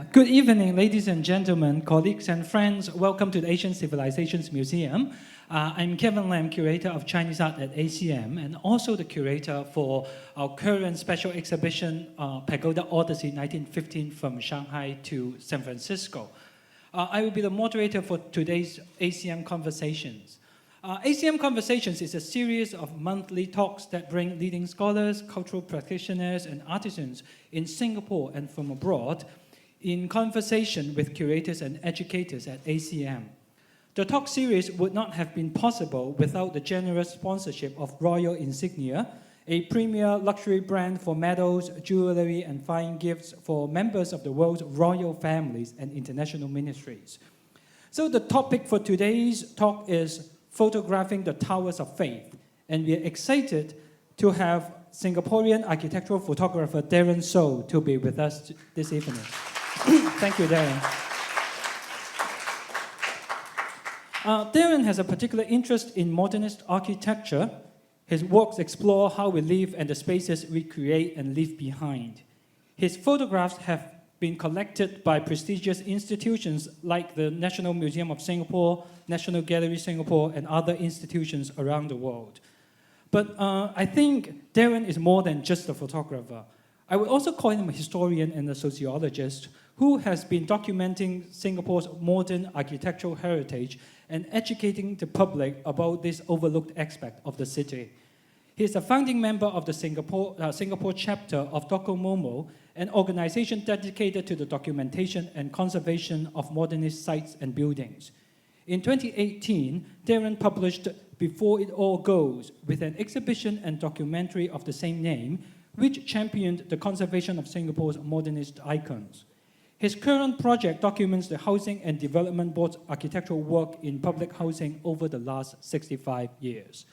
Good evening, ladies and gentlemen, colleagues and friends. Welcome to the Asian Civilisations Museum. I'm Kevin Lam, curator of Chinese art at ACM, and also the curator for our current special exhibition, Pagoda Odyssey 1915 from Shanghai to San Francisco. I will be the moderator for today's ACM Conversations. ACM Conversations is a series of monthly talks that bring leading scholars, cultural practitioners, and artisans in Singapore and from abroad in conversation with curators and educators at ACM. The talk series would not have been possible without the generous sponsorship of Royal Insignia, a premier luxury brand for medals, jewelry, and fine gifts for members of the world's royal families and international ministries. So the topic for today's talk is photographing the towers of faith, and we are excited to have Singaporean architectural photographer Darren Soh to be with us this evening. Thank you, Darren. Darren has a particular interest in modernist architecture. His works explore how we live and the spaces we create and leave behind. His photographs have been collected by prestigious institutions like the National Museum of Singapore, National Gallery Singapore, and other institutions around the world. But I think Darren is more than just a photographer. I would also call him a historian and a sociologist who has been documenting Singapore's modern architectural heritage and educating the public about this overlooked aspect of the city. He is a founding member of the Singapore chapter of DocuMomo, an organization dedicated to the documentation and conservation of modernist sites and buildings. In 2018, Darren published Before It All Goes, with an exhibition and documentary of the same name, which championed the conservation of Singapore's modernist icons. His current project documents the Housing and Development Board's architectural work in public housing over the last 65 years.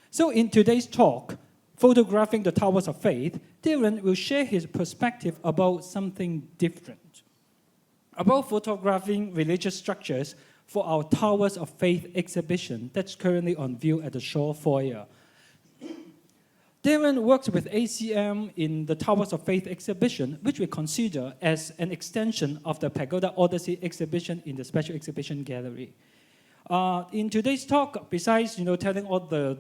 So in today's talk, Photographing the Towers of Faith, Darren will share his perspective about something different, about photographing religious structures for our Towers of Faith exhibition that's currently on view at the Shaw Foyer. Darren works with ACM in the Towers of Faith exhibition, which we consider as an extension of the Pagoda Odyssey exhibition in the Special Exhibition Gallery. In today's talk, besides telling all the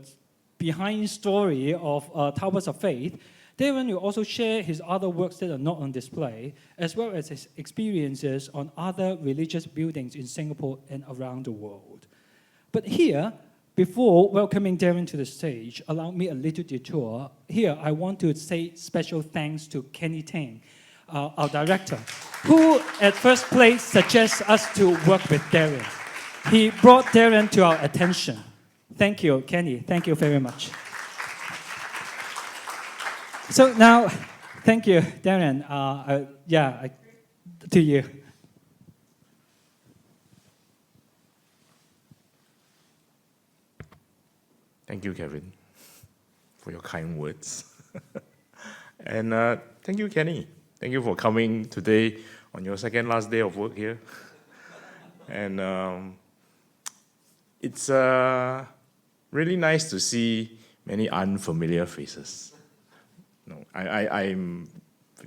behind story of Towers of Faith, Darren will also share his other works that are not on display, as well as his experiences on other religious buildings in Singapore and around the world. But here, before welcoming Darren to the stage, allow me a little detour. Here, I want to say special thanks to Kenny Tang, our director, who at first place suggests us to work with Darren. He brought Darren to our attention. Thank you, Kenny. Thank you very much. So now, thank you, Darren. To you. Thank you, Kevin, for your kind words. And thank you, Kenny. Thank you for coming today on your second last day of work here. And it's really nice to see many unfamiliar faces. No, I'm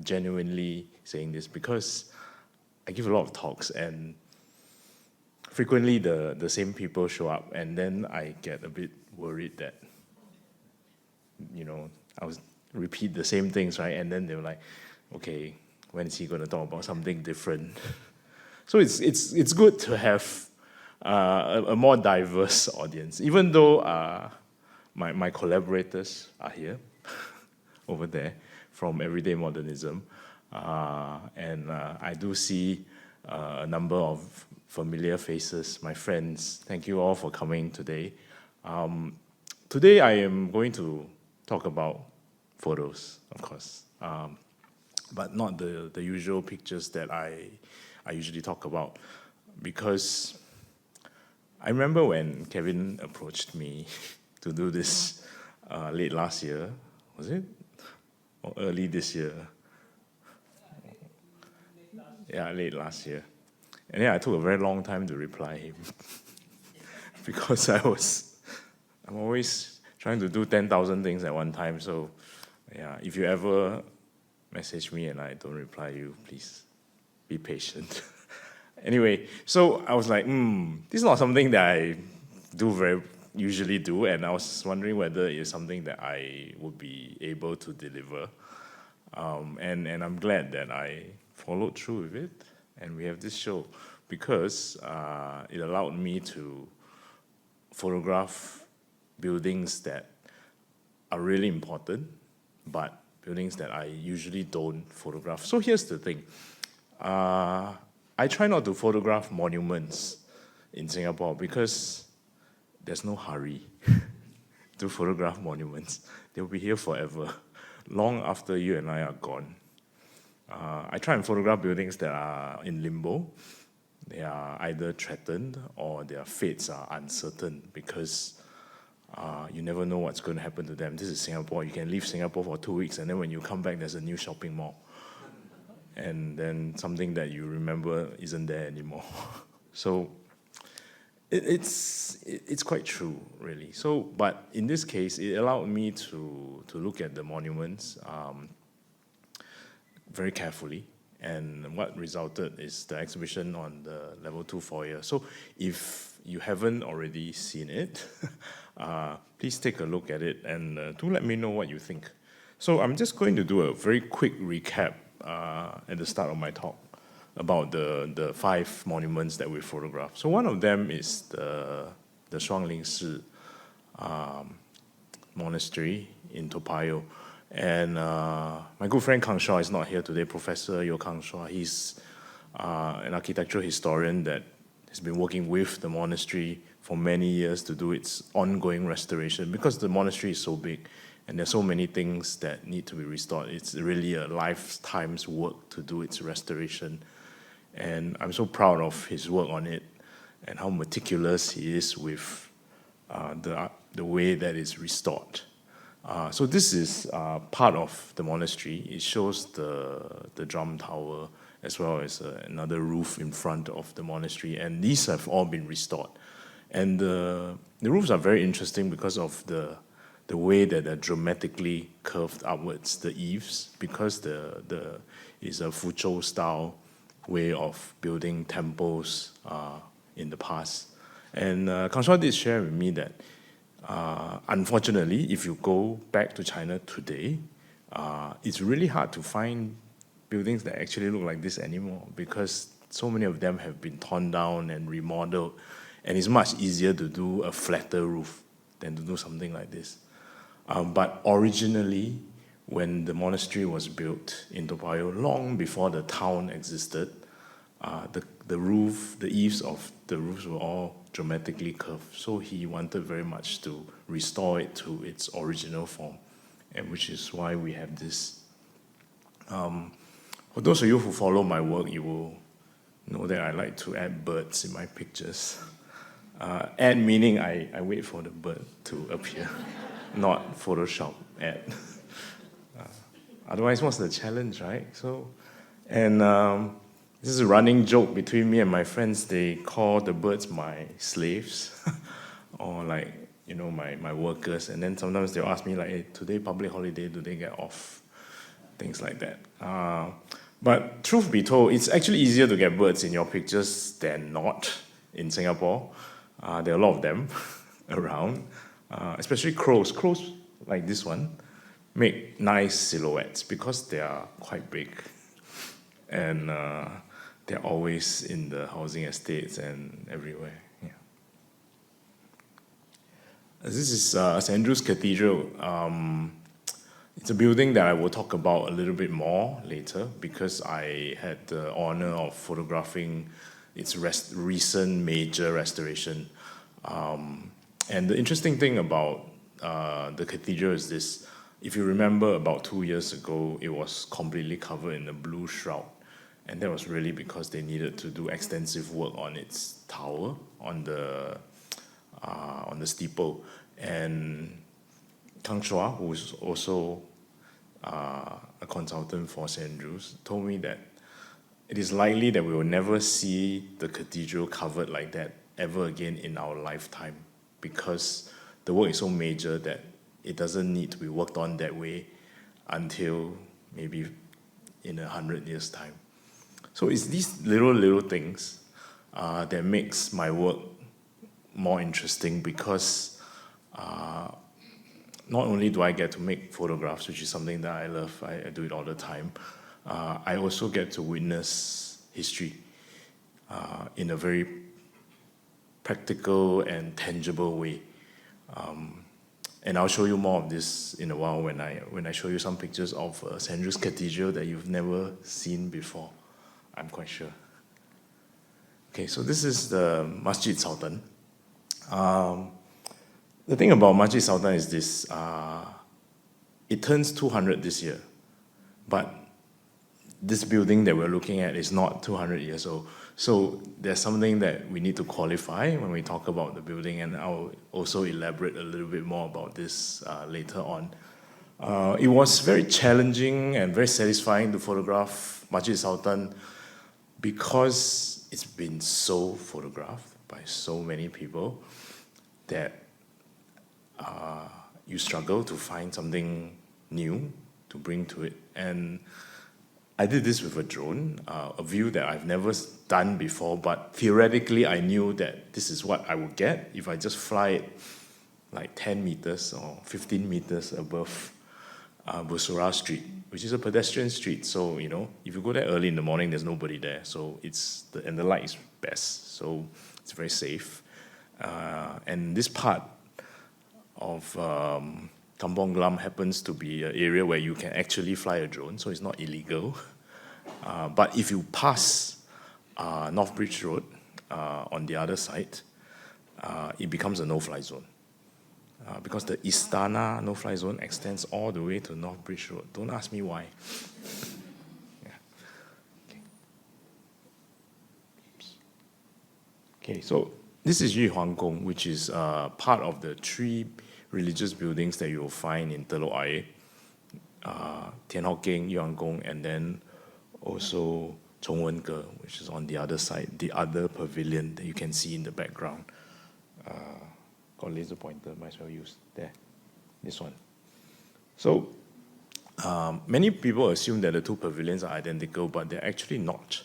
genuinely saying this because I give a lot of talks and frequently the same people show up, and then I get a bit worried that, I was repeat the same things, right? And then they were like, okay, when is he going to talk about something different? So it's good to have a more diverse audience, even though my collaborators are here, over there, from Everyday Modernism. And I do see a number of familiar faces, my friends. Thank you all for coming today. Today I am going to talk about photos, of course, but not the usual pictures that I usually talk about, because I remember when Kevin approached me to do this late last year, was it? Or early this year? Yeah, late last year. And then I took a very long time to reply him because I'm always trying to do 10,000 things at one time. So yeah, if you ever message me and I don't reply you, please be patient. Anyway, so I was like, this is not something that I usually do, and I was wondering whether it's something that I would be able to deliver. And I'm glad that I followed through with it, and we have this show because it allowed me to photograph buildings that are really important, but buildings that I usually don't photograph. So here's the thing. I try not to photograph monuments in Singapore because there's no hurry to photograph monuments. They'll be here forever, long after you and I are gone. I try and photograph buildings that are in limbo. They are either threatened or their fates are uncertain because you never know what's going to happen to them. This is Singapore. You can leave Singapore for 2 weeks, and then when you come back, there's a new shopping mall. And then something that you remember isn't there anymore. So it's quite true, really. So, but in this case, it allowed me to look at the monuments very carefully. And what resulted is the exhibition on the level 2 foyer. So if you haven't already seen it, please take a look at it and do let me know what you think. So I'm just going to do a very quick recap at the start of my talk about the 5 monuments that we photographed. So one of them is the Shuangling Monastery in Toa Payoh. And my good friend Kang Shua is not here today, Professor Yo Kang Shua. He's an architectural historian that has been working with the monastery for many years to do its ongoing restoration because the monastery is so big and there's so many things that need to be restored. It's really a lifetime's work to do its restoration. And I'm so proud of his work on it and how meticulous he is with the way that it's restored. So this is part of the monastery. It shows the drum tower as well as another roof in front of the monastery. And these have all been restored. And the roofs are very interesting because of the way that they're dramatically curved upwards, the eaves, because it's a Fuzhou style way of building temples in the past. And Kang Shua did share with me that unfortunately, if you go back to China today, it's really hard to find buildings that actually look like this anymore because so many of them have been torn down and remodeled, and it's much easier to do a flatter roof than to do something like this. But originally, when the monastery was built in Toa Payoh, long before the town existed, the roof, the eaves of the roofs were all dramatically curved. So he wanted very much to restore it to its original form, and which is why we have this. For those of you who follow my work, you will know that I like to add birds in my pictures. Add meaning I wait for the bird to appear, not Photoshop add. Otherwise, what's the challenge, right? So, and this is a running joke between me and my friends. They call the birds my slaves, or like, my workers. And then sometimes they'll ask me like, hey, today public holiday, do they get off? Things like that. But truth be told, it's actually easier to get birds in your pictures than not in Singapore. There are a lot of them around, especially crows. Crows like this one make nice silhouettes because they are quite big. And they're always in the housing estates and everywhere. Yeah. This is St. Andrew's Cathedral. It's a building that I will talk about a little bit more later because I had the honor of photographing its recent major restoration. And the interesting thing about the cathedral is this. If you remember, about 2 years ago, it was completely covered in a blue shroud. And that was really because they needed to do extensive work on its tower, on the steeple. And Kang Shua, who is also a consultant for St. Andrews, told me that it is likely that we will never see the cathedral covered like that ever again in our lifetime because the work is so major that it doesn't need to be worked on that way until maybe in 100 years' time. So it's these little things that makes my work more interesting, because not only do I get to make photographs, which is something that I love, I do it all the time, I also get to witness history in a very practical and tangible way. And I'll show you more of this in a while when I show you some pictures of St. Andrew's Cathedral that you've never seen before, I'm quite sure. Okay, so this is the Masjid Sultan. The thing about Masjid Sultan is this, it turns 200 this year, but this building that we're looking at is not 200 years old. So there's something that we need to qualify when we talk about the building, and I'll also elaborate a little bit more about this later on. It was very challenging and very satisfying to photograph Masjid Sultan because it's been so photographed by so many people that you struggle to find something new to bring to it. And I did this with a drone, a view that I've never done before, but theoretically I knew that this is what I would get if I just fly it like 10 meters or 15 meters above Bussorah Street, which is a pedestrian street. So, you know, if you go there early in the morning, there's nobody there. So and the light is best, so it's very safe. And this part of Kampong Glam happens to be an area where you can actually fly a drone, so it's not illegal. But if you pass North Bridge Road on the other side, it becomes a no-fly zone. Because the Istana no-fly zone extends all the way to North Bridge Road. Don't ask me why. Yeah. Okay, so this is Yu Huang Gong, which is part of the 3 religious buildings that you will find in Telok Ayer, Tian Ho Keng, Yu Huang Gong, and then also Chong Wen Ge, which is on the other side, the other pavilion that you can see in the background. Got a laser pointer, might as well use there, this one. So many people assume that the 2 pavilions are identical, but they're actually not,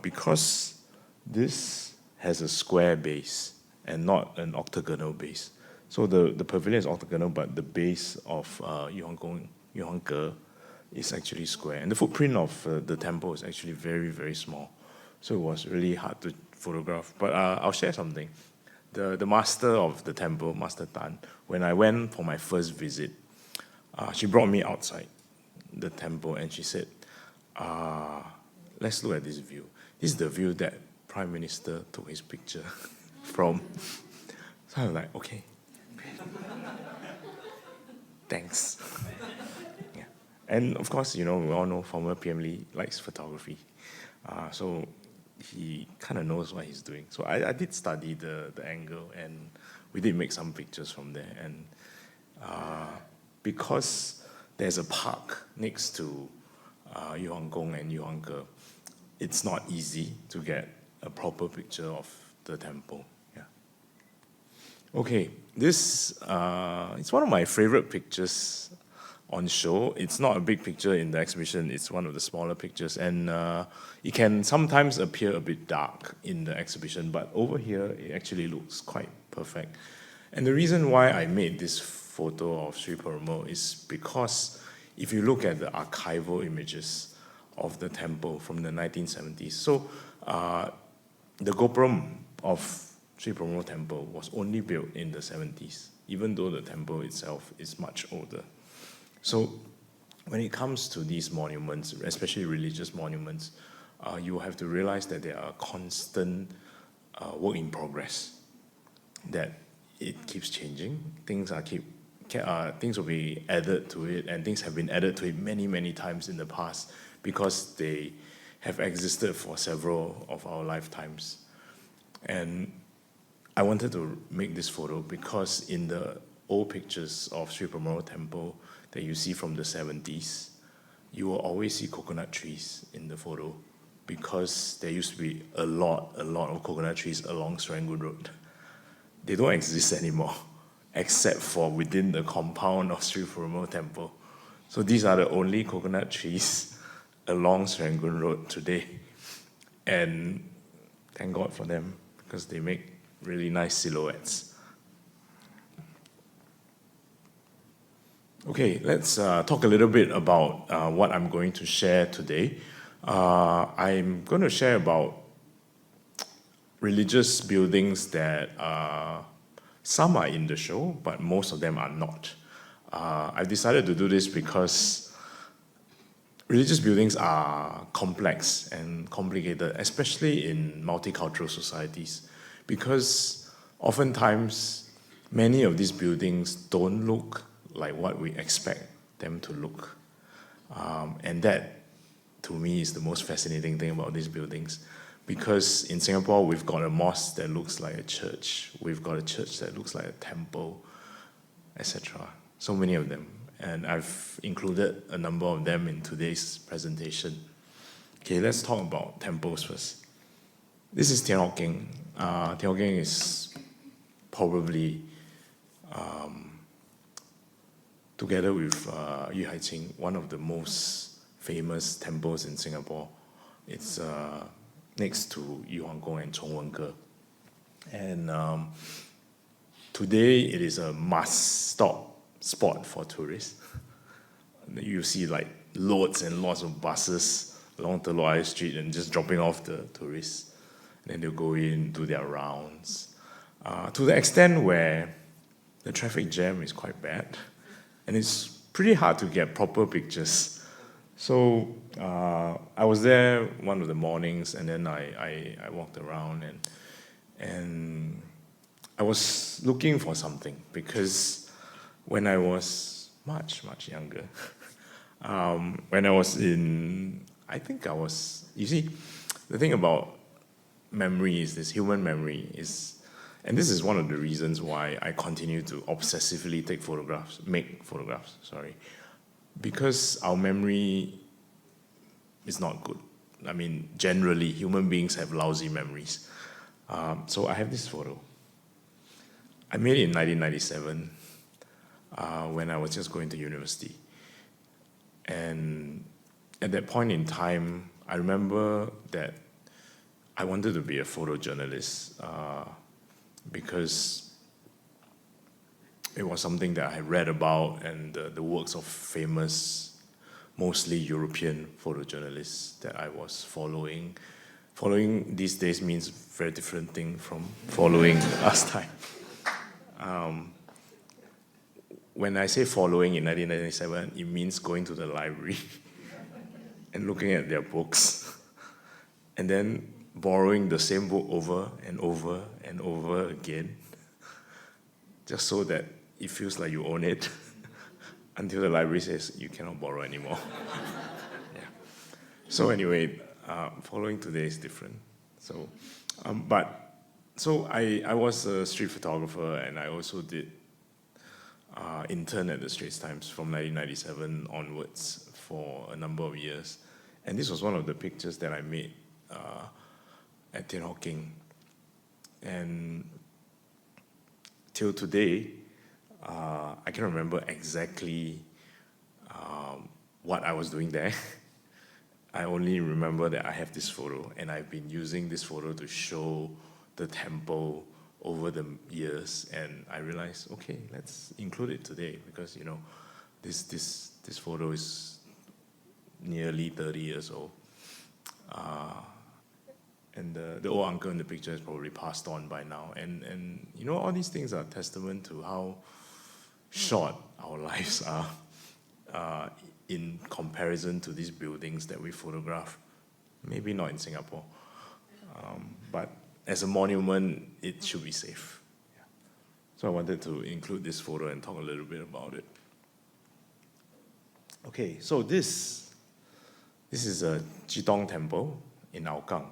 because this has a square base and not an octagonal base. So the pavilion is octagonal, but the base of Yu Huang Gong, Yu Huang Ge is actually square. And the footprint of the temple is actually very, very small. So it was really hard to photograph. But I'll share something. The master of the temple, Master Tan, when I went for my first visit, she brought me outside the temple and she said, let's look at this view. This is the view that Prime Minister took his picture from. So I was like, okay. Thanks. Yeah. And of course, you know, we all know former PM Lee likes photography. So he kind of knows what he's doing. So I did study the angle, and we did make some pictures from there. And because there's a park next to Yu Huang Gong and Yu Huang Ge, it's not easy to get a proper picture of the temple. Yeah. Okay, this it's one of my favorite pictures on show. It's not a big picture in the exhibition, it's one of the smaller pictures, and it can sometimes appear a bit dark in the exhibition, but over here it actually looks quite perfect. And the reason why I made this photo of Sri Perumal is because if you look at the archival images of the temple from the 1970s, so the Gopuram of Sri Perumal Temple was only built in the 70s, even though the temple itself is much older. So when it comes to these monuments, especially religious monuments, you have to realize that they are a constant work in progress, that it keeps changing. Things will be added to it, and things have been added to it many, many times in the past because they have existed for several of our lifetimes. And I wanted to make this photo because in the old pictures of Sri Perumal Temple that you see from the 70s, you will always see coconut trees in the photo because there used to be a lot of coconut trees along Serangoon Road. They don't exist anymore, except for within the compound of Sri Perumal Temple. So these are the only coconut trees along Serangoon Road today. And thank God for them, because they make really nice silhouettes. Okay, let's talk a little bit about what I'm going to share today. I'm going to share about religious buildings that some are in the show, but most of them are not. I've decided to do this because religious buildings are complex and complicated, especially in multicultural societies, because oftentimes many of these buildings don't look like what we expect them to look. And that, to me, is the most fascinating thing about these buildings. Because in Singapore, we've got a mosque that looks like a church, we've got a church that looks like a temple, etc. So many of them. And I've included a number of them in today's presentation. Okay, let's talk about temples first. This is Thian Hock Keng. Thian Hock Keng is probably, together with Yu Hai Qing, one of the most famous temples in Singapore. It's next to Yu Huang Gong and Chong Wen Ge. And today it is a must-stop spot for tourists. You see like loads and lots of buses along Telok Ayer Street and just dropping off the tourists. And then they'll go in, do their rounds. To the extent where the traffic jam is quite bad. And it's pretty hard to get proper pictures. So I was there one of the mornings, and then I walked around, and I was looking for something, because when I was much younger, when I was in, I think I was, you see, the thing about memory is this, human memory is, and this is one of the reasons why I continue to obsessively make photographs, because our memory is not good. I mean, generally, human beings have lousy memories. So I have this photo. I made it in 1997 when I was just going to university. And at that point in time, I remember that I wanted to be a photojournalist because it was something that I had read about, and the works of famous, mostly European photojournalists that I was following. Following these days means very different thing from following last time. When I say following in 1997, it means going to the library and looking at their books, and then borrowing the same book over and over and over again, just so that it feels like you own it, until the library says you cannot borrow anymore. Yeah. So anyway, following today is different. So, I was a street photographer, and I also did intern at the Straits Times from 1997 onwards for a number of years. And this was one of the pictures that I made at Thian Hock Keng. And till today, I can't remember exactly what I was doing there. I only remember that I have this photo, and I've been using this photo to show the temple over the years, and I realized, okay, let's include it today, because this photo is nearly 30 years old. And the old uncle in the picture is probably passed on by now. And all these things are testament to how short our lives are in comparison to these buildings that we photograph. Maybe not in Singapore, but as a monument, it should be safe. Yeah. So I wanted to include this photo and talk a little bit about it. Okay, so this is a Jitong temple in Hougang.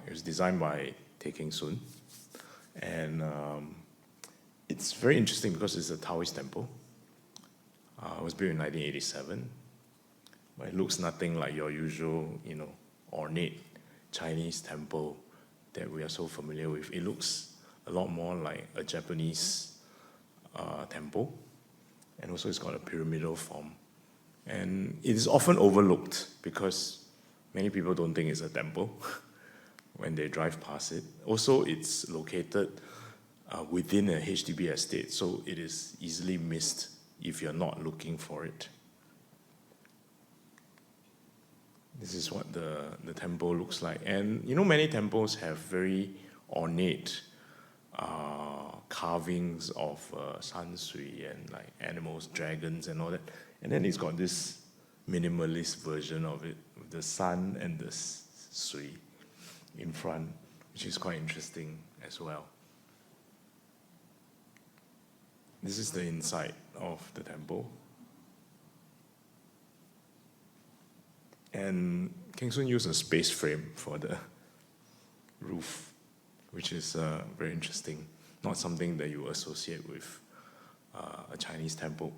It was designed by Tay Keng Soon. And it's very interesting because it's a Taoist temple. It was built in 1987. But it looks nothing like your usual, ornate Chinese temple that we are so familiar with. It looks a lot more like a Japanese temple. And also it's got a pyramidal form. And it is often overlooked because many people don't think it's a temple when they drive past it. Also, it's located within a HDB estate, so it is easily missed if you're not looking for it. This is what the temple looks like. And you know, many temples have very ornate carvings of san sui and like animals, dragons and all that. And then it's got this minimalist version of it, with the sun and the sui in front, which is quite interesting as well. This is the inside of the temple. And King Sun used a space frame for the roof, which is very interesting. Not something that you associate with a Chinese temple.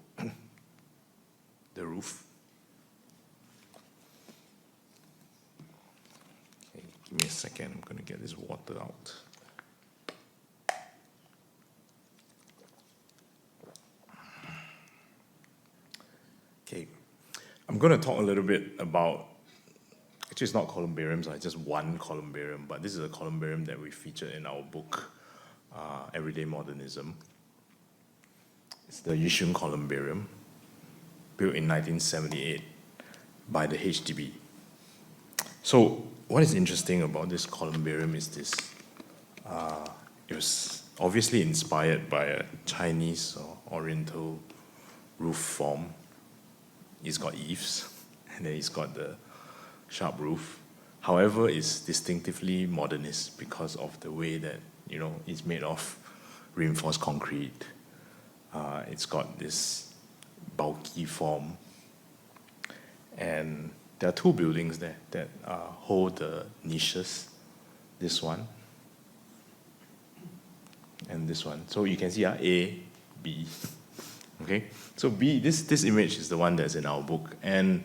The roof. Okay, give me a second, I'm going to get this water out. Okay, I'm going to talk a little bit about, actually it's not columbariums, it's just one columbarium, but this is a columbarium that we featured in our book, Everyday Modernism. It's the Yishun Columbarium, built in 1978 by the HDB. So what is interesting about this columbarium is this. It was obviously inspired by a Chinese or Oriental roof form. It's got eaves, and then it's got the sharp roof. However, it's distinctively modernist because of the way that, you know, it's made of reinforced concrete. It's got this bulky form. And there are two buildings there that hold the niches. This one and this one. So you can see A, B. Okay? So B, this image is the one that's in our book. And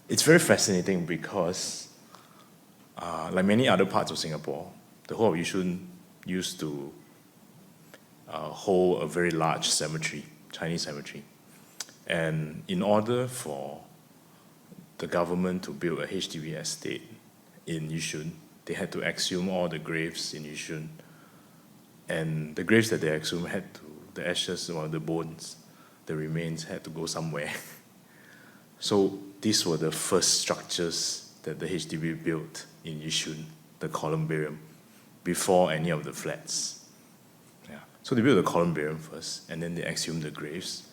it's very fascinating because, like many other parts of Singapore, the whole of Yishun used to hold a very large cemetery, Chinese cemetery. And in order for the government to build a HDB estate in Yishun, they had to exhume all the graves in Yishun. And the graves that they exhumed had to, the ashes or the bones, the remains had to go somewhere. So these were the first structures that the HDB built in Yishun, the columbarium, before any of the flats. Yeah. So they built the columbarium first, and then they exhumed the graves.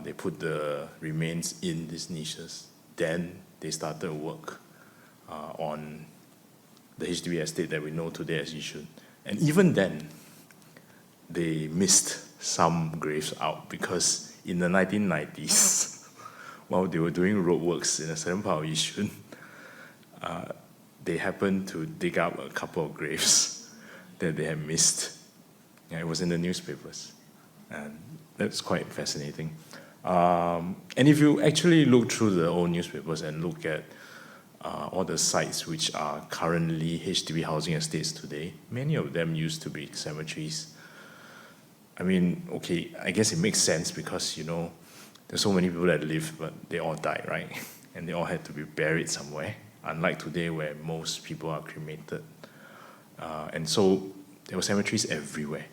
They put the remains in these niches. Then they started work on the HDB estate that we know today as Yishun. And even then, they missed some graves out because in the 1990s, while they were doing roadworks in a certain part of Yishun, they happened to dig up a couple of graves that they had missed. Yeah, it was in the newspapers. And that's quite fascinating. And if you actually look through the old newspapers and look at all the sites which are currently HDB housing estates today, many of them used to be cemeteries. I mean, okay, I guess it makes sense because, you know, there's so many people that live, but they all died, right? And they all had to be buried somewhere, unlike today where most people are cremated. And so there were cemeteries everywhere.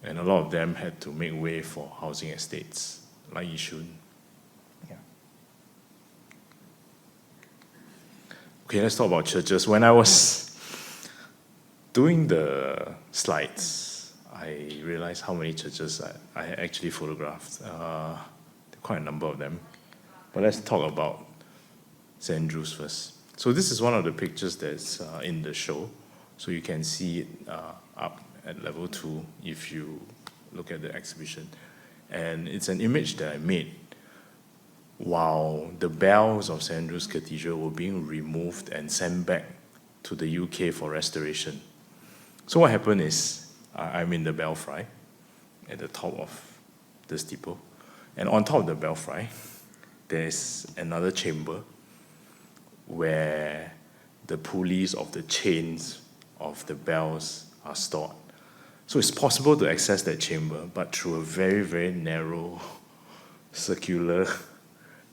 And a lot of them had to make way for housing estates, like Yishun. Yeah. Okay, let's talk about churches. When I was doing the slides, I realized how many churches I had actually photographed. Quite a number of them. But let's talk about St. Andrew's first. So this is one of the pictures that's in the show. So you can see it up at level 2 if you look at the exhibition. And it's an image that I made while the bells of St. Andrew's Cathedral were being removed and sent back to the UK for restoration. So what happened is, I'm in the belfry at the top of the steeple. And on top of the belfry, there's another chamber where the pulleys of the chains of the bells are stored. So it's possible to access that chamber, but through a very, very narrow, circular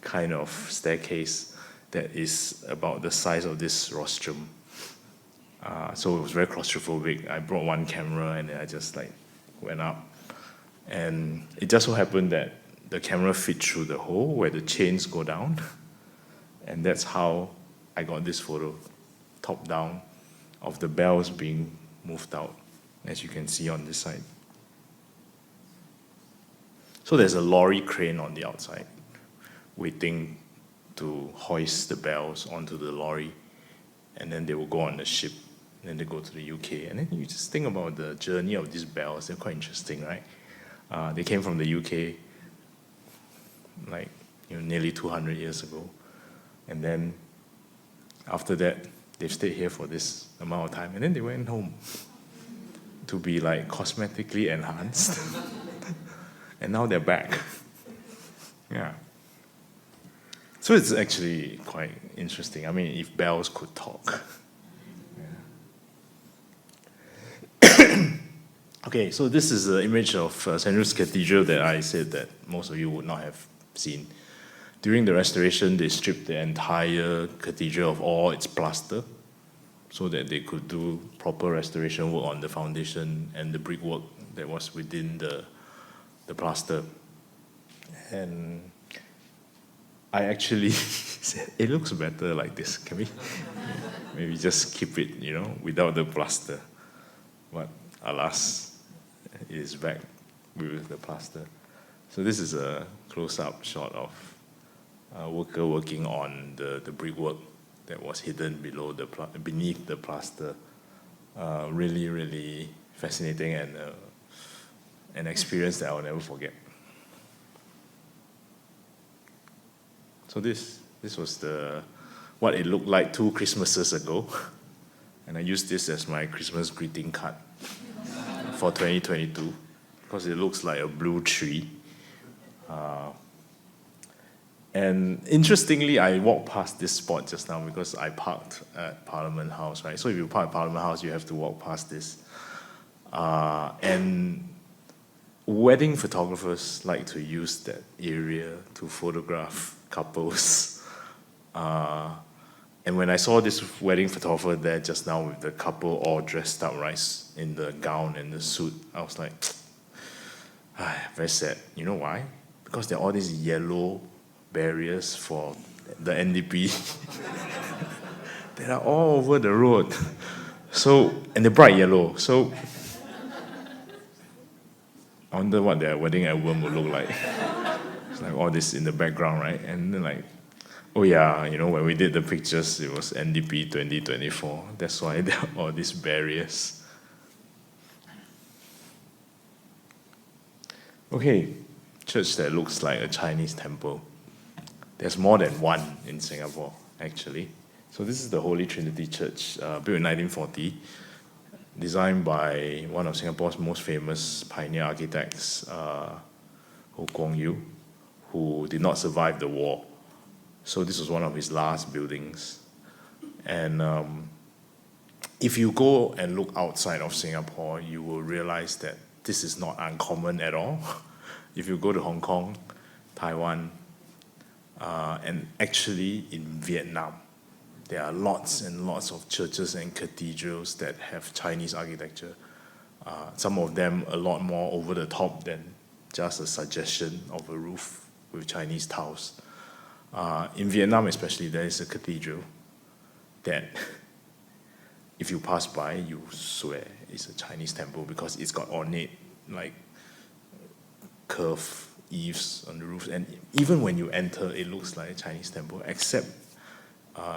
kind of staircase that is about the size of this rostrum. So it was very claustrophobic. I brought one camera and then I just like went up. And it just so happened that the camera fit through the hole where the chains go down. And that's how I got this photo, top down, of the bells being moved out, as you can see on this side. So there's a lorry crane on the outside, waiting to hoist the bells onto the lorry, and then they will go on the ship, and then they go to the UK. And then you just think about the journey of these bells. They're quite interesting, right? They came from the UK, like nearly 200 years ago. And then after that, they've stayed here for this amount of time, and then they went home to be like cosmetically enhanced. And now they're back. Yeah. So it's actually quite interesting. I mean, if bells could talk. Yeah. Okay, so this is the image of St. Ruth's Cathedral that I said that most of you would not have seen. During the restoration, they stripped the entire cathedral of all its plaster so that they could do proper restoration work on the foundation and the brickwork that was within the plaster. And I actually said, it looks better like this. Can we maybe just keep it, without the plaster? But alas, it is back with the plaster. So this is a close-up shot of a worker working on the brickwork that was hidden beneath the plaster. Really, really fascinating and an experience that I'll never forget. So this was what it looked like 2 Christmases ago, and I used this as my Christmas greeting card for 2022 because it looks like a blue tree. And interestingly, I walked past this spot just now because I parked at Parliament House, right? So if you park at Parliament House, you have to walk past this. And wedding photographers like to use that area to photograph couples. And when I saw this wedding photographer there just now with the couple all dressed up, right, in the gown and the suit, I was like, very sad. You know why? Because there are all these yellow barriers for the NDP that are all over the road. So, and they're bright yellow. So, I wonder what their wedding album would look like. It's like all this in the background, right? And then like, oh yeah, when we did the pictures, it was NDP 2024. That's why there are all these barriers. Okay, church that looks like a Chinese temple. There's more than one in Singapore, actually. So this is the Holy Trinity Church, built in 1940, designed by one of Singapore's most famous pioneer architects, Ho Kwong Yew, who did not survive the war. So this was one of his last buildings. And if you go and look outside of Singapore, you will realize that this is not uncommon at all. If you go to Hong Kong, Taiwan, and actually in Vietnam, there are lots and lots of churches and cathedrals that have Chinese architecture. Some of them a lot more over the top than just a suggestion of a roof with Chinese tiles. In Vietnam especially, there is a cathedral that if you pass by, you swear it's a Chinese temple because it's got ornate, like, curved eaves on the roof. And even when you enter, it looks like a Chinese temple, except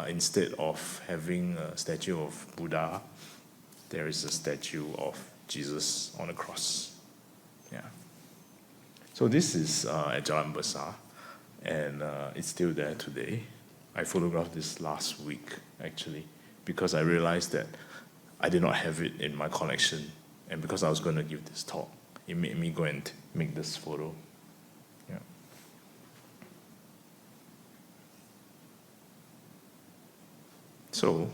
instead of having a statue of Buddha, there is a statue of Jesus on a cross. Yeah. So this is at Jalan Besar, and it's still there today. I photographed this last week, actually, because I realized that I did not have it in my collection, and because I was going to give this talk, it made me go and make this photo. Yeah. So,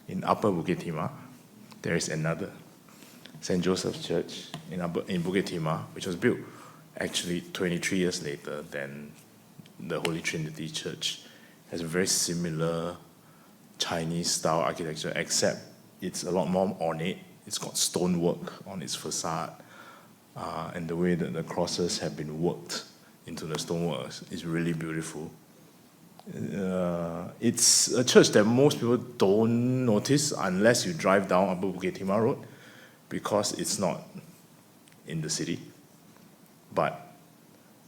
in Upper Bukit Timah, there is another St. Joseph's Church in Bukit Timah, which was built actually 23 years later than the Holy Trinity Church, has a very similar Chinese-style architecture, except it's a lot more ornate. It's got stonework on its facade, and the way that the crosses have been worked into the stonework is really beautiful. It's a church that most people don't notice unless you drive down Upper Bukit Timah Road, because it's not in the city. But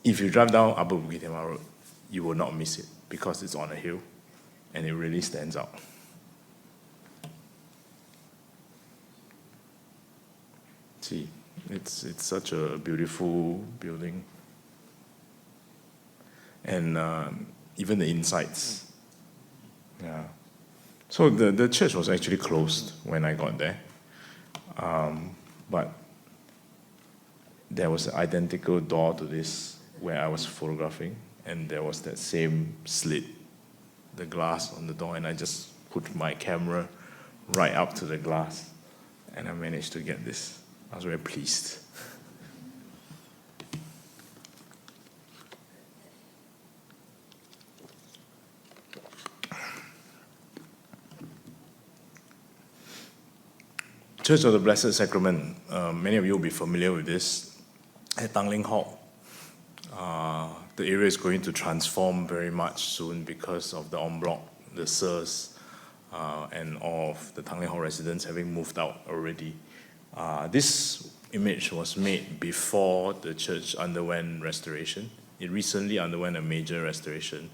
if you drive down Upper Bukit Timah Road, you will not miss it, because it's on a hill and it really stands out. See, it's such a beautiful building. And even the insides. Yeah. So the church was actually closed when I got there. But there was an identical door to this where I was photographing, and there was that same slit, the glass on the door, and I just put my camera right up to the glass, and I managed to get this. I was very pleased. Church of the Blessed Sacrament. Many of you will be familiar with this. At Tanglin Hall, the area is going to transform very much soon because of the en bloc, the sirs, and all of the Tanglin Hall residents having moved out already. This image was made before the church underwent restoration. It recently underwent a major restoration.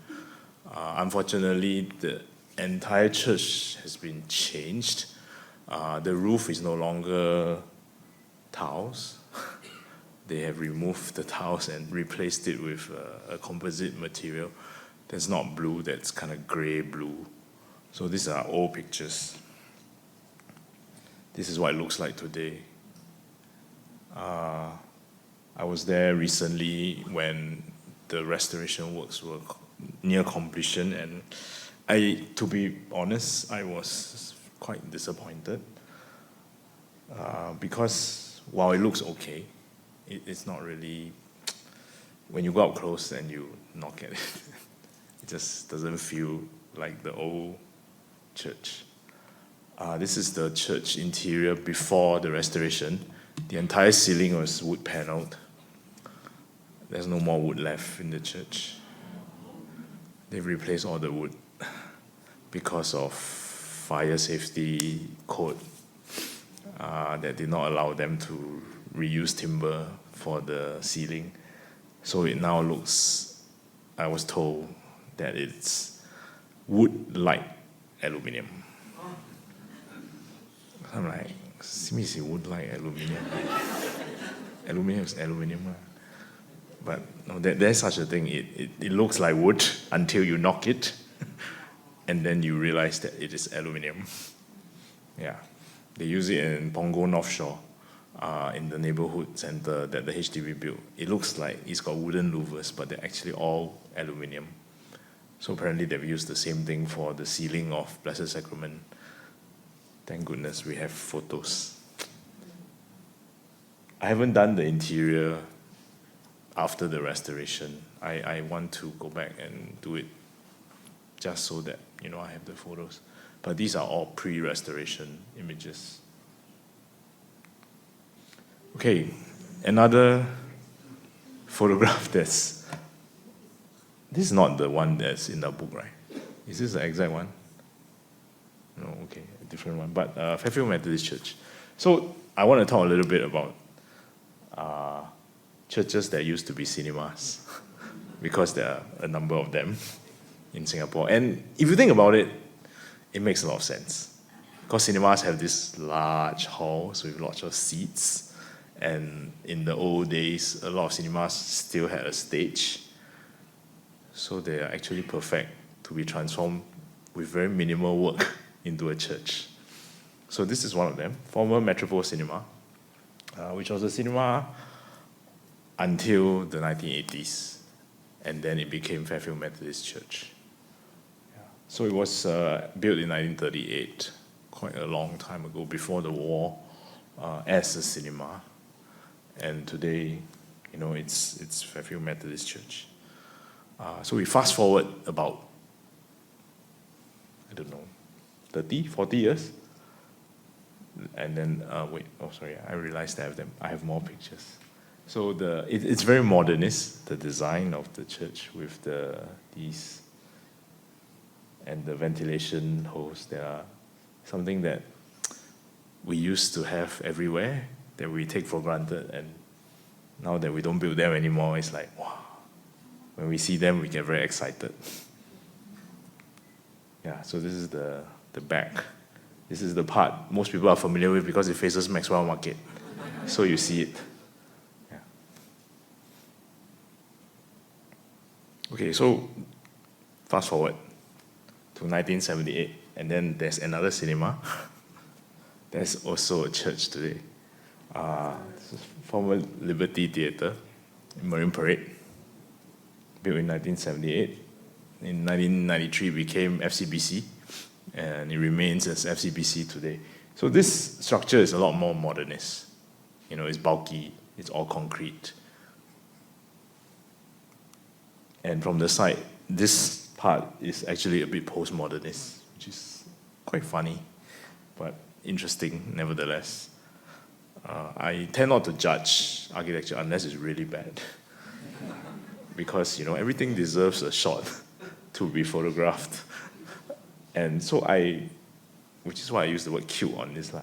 Unfortunately, the entire church has been changed. The roof is no longer tiles. They have removed the tiles and replaced it with a composite material that's not blue, that's kind of gray blue. So these are old pictures. This is what it looks like today. I was there recently when the restoration works were near completion, and to be honest, I was quite disappointed because while it looks okay, it's not really, when you go up close and you knock at it, it just doesn't feel like the old church. This is the church interior before the restoration. The entire ceiling was wood paneled. There's no more wood left in the church. They've replaced all the wood because of fire safety code that did not allow them to reuse timber for the ceiling. So it now looks, I was told that it's wood-like aluminium. I'm like, see wood-like aluminium. Aluminium is aluminium. But no, there's such a thing. It looks like wood until you knock it, and then you realize that it is aluminium. Yeah. They use it in Punggol North Shore, in the neighborhood center that the HDB built. It looks like it's got wooden louvers, but they're actually all aluminium. So apparently they've used the same thing for the ceiling of Blessed Sacrament. Thank goodness we have photos. I haven't done the interior after the restoration. I want to go back and do it just so that, I have the photos. But these are all pre-restoration images. Okay, another photograph this is not the one that's in the book, right? Is this the exact one? No, okay, a different one. But Fairfield Methodist Church. So I want to talk a little bit about churches that used to be cinemas, because there are a number of them in Singapore. And if you think about it, it makes a lot of sense. Because cinemas have these large halls with lots of seats. And in the old days, a lot of cinemas still had a stage. So they are actually perfect to be transformed with very minimal work into a church. So this is one of them, former Metropole Cinema, which was a cinema until the 1980s. And then it became Fairfield Methodist Church. So it was built in 1938, quite a long time ago, before the war, as a cinema. And today, it's Fairfield Methodist Church. So we fast forward about, I don't know, 30, 40 years. And then, I realized I have more pictures. So it's very modernist, the design of the church with these and the ventilation holes. They are something that we used to have everywhere that we take for granted, and now that we don't build them anymore, it's like, wow. When we see them, we get very excited. Yeah, so this is the back. This is the part most people are familiar with because it faces Maxwell Market. So you see it. Yeah. Okay, so fast forward to 1978, and then there's another cinema. There's also a church today. This is former Liberty Theatre in Marine Parade, built in 1978. In 1993, it became FCBC, and it remains as FCBC today. So this structure is a lot more modernist. You know, it's bulky, it's all concrete. And from the side, this part is actually a bit postmodernist, which is quite funny, but interesting nevertheless. I tend not to judge architecture unless it's really bad. Because, everything deserves a shot to be photographed. And so which is why I use the word cute on this. So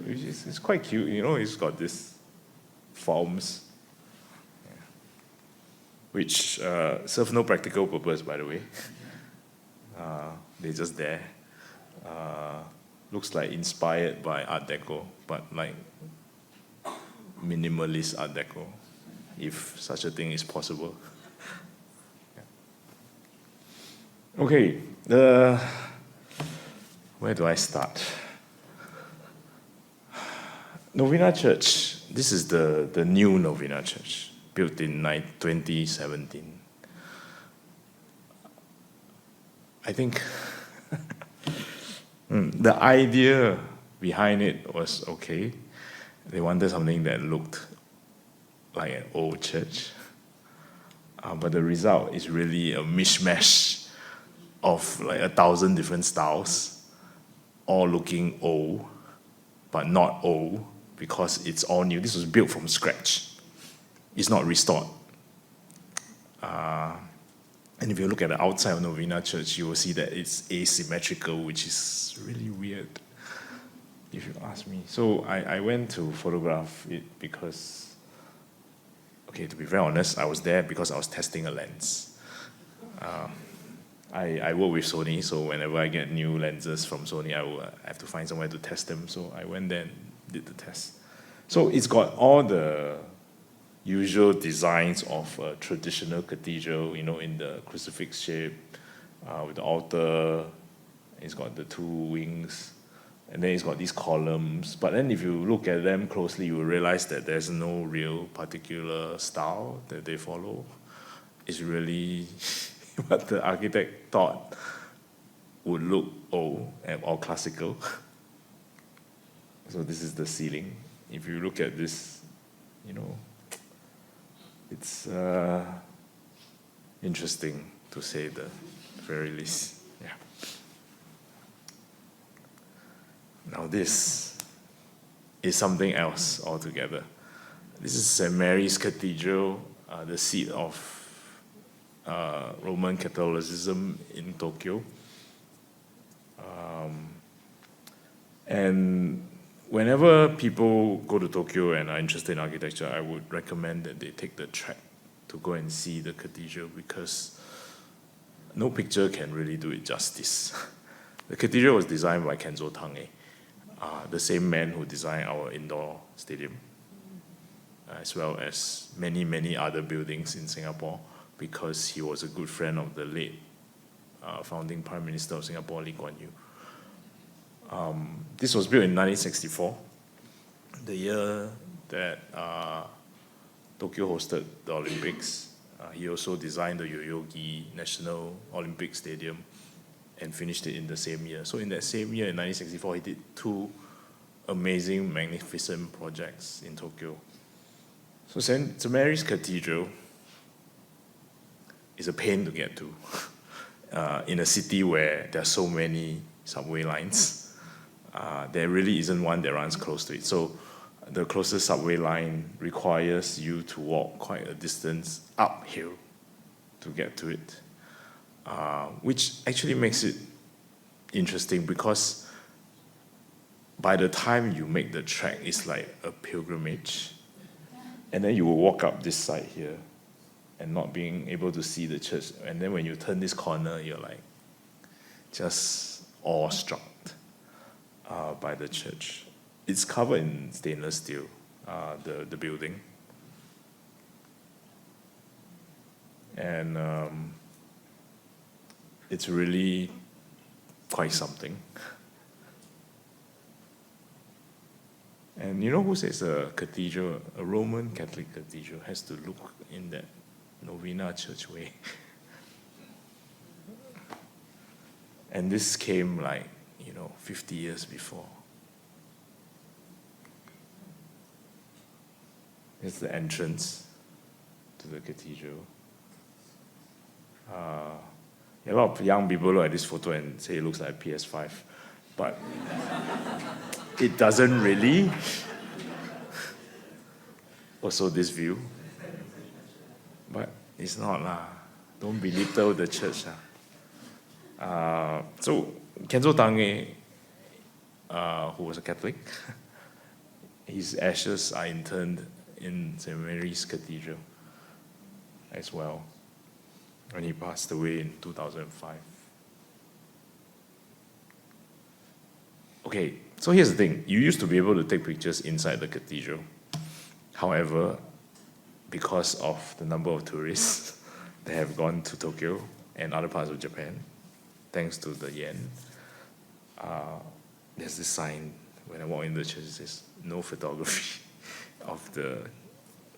it's quite cute, it's got this forms, which serve no practical purpose, by the way. They're just there. Looks like inspired by Art Deco, but like minimalist Art Deco, if such a thing is possible. Okay, where do I start? Novena Church. This is the new Novena Church, built in 2017. I think the idea behind it was okay. They wanted something that looked like an old church. But the result is really a mishmash of like 1,000 different styles, all looking old, but not old because it's all new. This was built from scratch. It's not restored. And if you look at the outside of Novena Church, you will see that it's asymmetrical, which is really weird, if you ask me. So I went to photograph it because, to be very honest, I was there because I was testing a lens. I work with Sony, so whenever I get new lenses from Sony, I have to find somewhere to test them. So I went there and did the test. So it's got all the usual designs of a traditional cathedral, in the crucifix shape, with the altar. It's got the two wings, and then it's got these columns. But then if you look at them closely, you will realize that there's no real particular style that they follow. It's really what the architect thought would look old or classical. So this is the ceiling. If you look at this, it's interesting to say the very least. Yeah. Now this is something else altogether. This is St. Mary's Cathedral, the seat of Roman Catholicism in Tokyo. And whenever people go to Tokyo and are interested in architecture, I would recommend that they take the trek to go and see the cathedral because no picture can really do it justice. The cathedral was designed by Kenzo Tange, the same man who designed our indoor stadium, as well as many, many other buildings in Singapore, because he was a good friend of the late founding Prime Minister of Singapore, Lee Kuan Yew. This was built in 1964, the year that Tokyo hosted the Olympics. He also designed the Yoyogi National Olympic Stadium and finished it in the same year. So in that same year, in 1964, he did two amazing, magnificent projects in Tokyo. So St. Mary's Cathedral is a pain to get to. In a city where there are so many subway lines, there really isn't one that runs close to it. So the closest subway line requires you to walk quite a distance uphill to get to it, which actually makes it interesting because by the time you make the trek, it's like a pilgrimage. And then you will walk up this side here and not being able to see the church. And then when you turn this corner, you're like just awestruck by the church. It's covered in stainless steel, the building. And it's really quite something. And you know who says a cathedral, a Roman Catholic cathedral, has to look in that novena church way? And this came 50 years before. It's the entrance to the cathedral. A lot of young people look at this photo and say it looks like a PS5, but it doesn't really. Also this view, but it's not lah. Don't belittle the church lah. So Kenzo Tange, who was a Catholic, his ashes are interned in St. Mary's Cathedral as well, when he passed away in 2005. Okay, so here's the thing. You used to be able to take pictures inside the cathedral. However, because of the number of tourists that have gone to Tokyo and other parts of Japan, thanks to the yen, there's this sign when I walk in the church, it says, no photography of the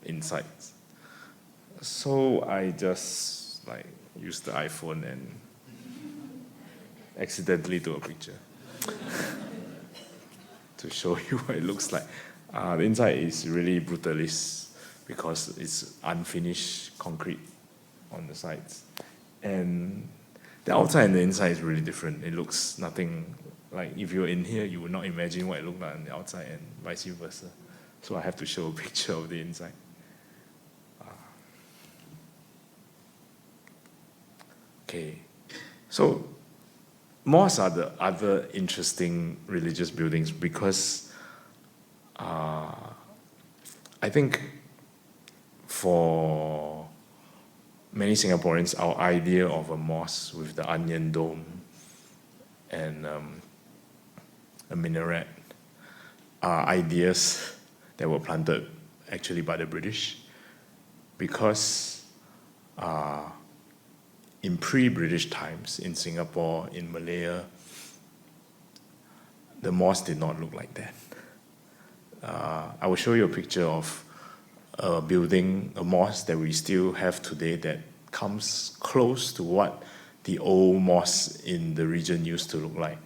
insides. So I just used the iPhone and accidentally took a picture to show you what it looks like. The inside is really brutalist because it's unfinished concrete on the sides. And the outside and the inside is really different. It looks nothing like, if you're in here, you would not imagine what it looked like on the outside and vice versa. So I have to show a picture of the inside. Okay, so mosques are the other interesting religious buildings because I think for many Singaporeans, our idea of a mosque with the onion dome and a minaret are ideas that were planted actually by the British because in pre-British times in Singapore, in Malaya, the mosque did not look like that. I will show you a picture of a building, a mosque that we still have today that comes close to what the old mosques in the region used to look like.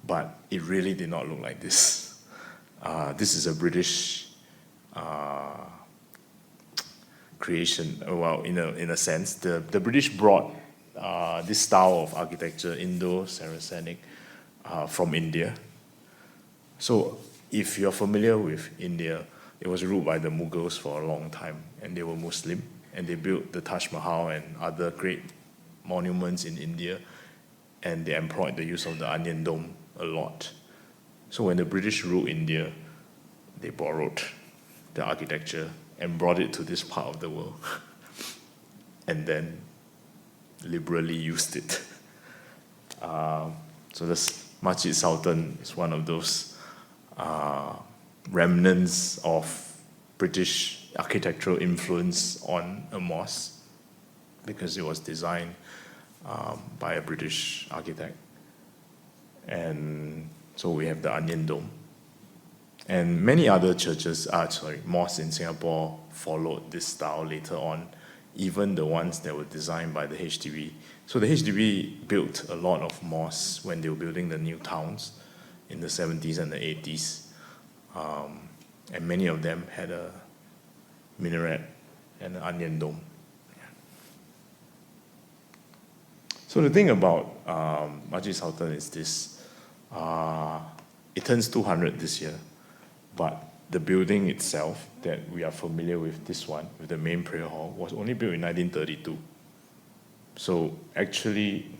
But it really did not look like this. This is a British creation. Well, in a sense, the British brought this style of architecture, Indo-Saracenic, from India. So if you're familiar with India, it was ruled by the Mughals for a long time, and they were Muslim, and they built the Taj Mahal and other great monuments in India, and they employed the use of the onion dome a lot. So when the British ruled India, they borrowed the architecture and brought it to this part of the world, and then liberally used it. So this Masjid Sultan is one of those remnants of British architectural influence on a mosque because it was designed by a British architect. And so we have the onion dome. And many other mosques in Singapore followed this style later on, even the ones that were designed by the HDB. So the HDB built a lot of mosques when they were building the new towns in the 70s and the 80s. And many of them had a minaret and an onion dome. So the thing about Masjid Sultan is this. It turns 200 this year, but the building itself that we are familiar with, this one, with the main prayer hall, was only built in 1932. So actually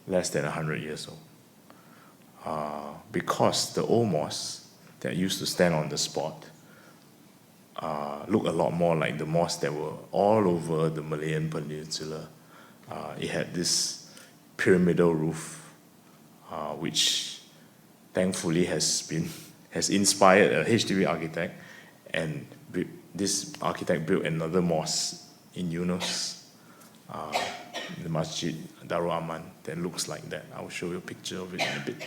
less than 100 years old. Because the old mosque that used to stand on the spot look a lot more like the mosques that were all over the Malayan Peninsula. It had this pyramidal roof, which thankfully has inspired a HDB architect, and this architect built another mosque in Yunus, the Masjid Darul Aman, that looks like that. I'll show you a picture of it in a bit.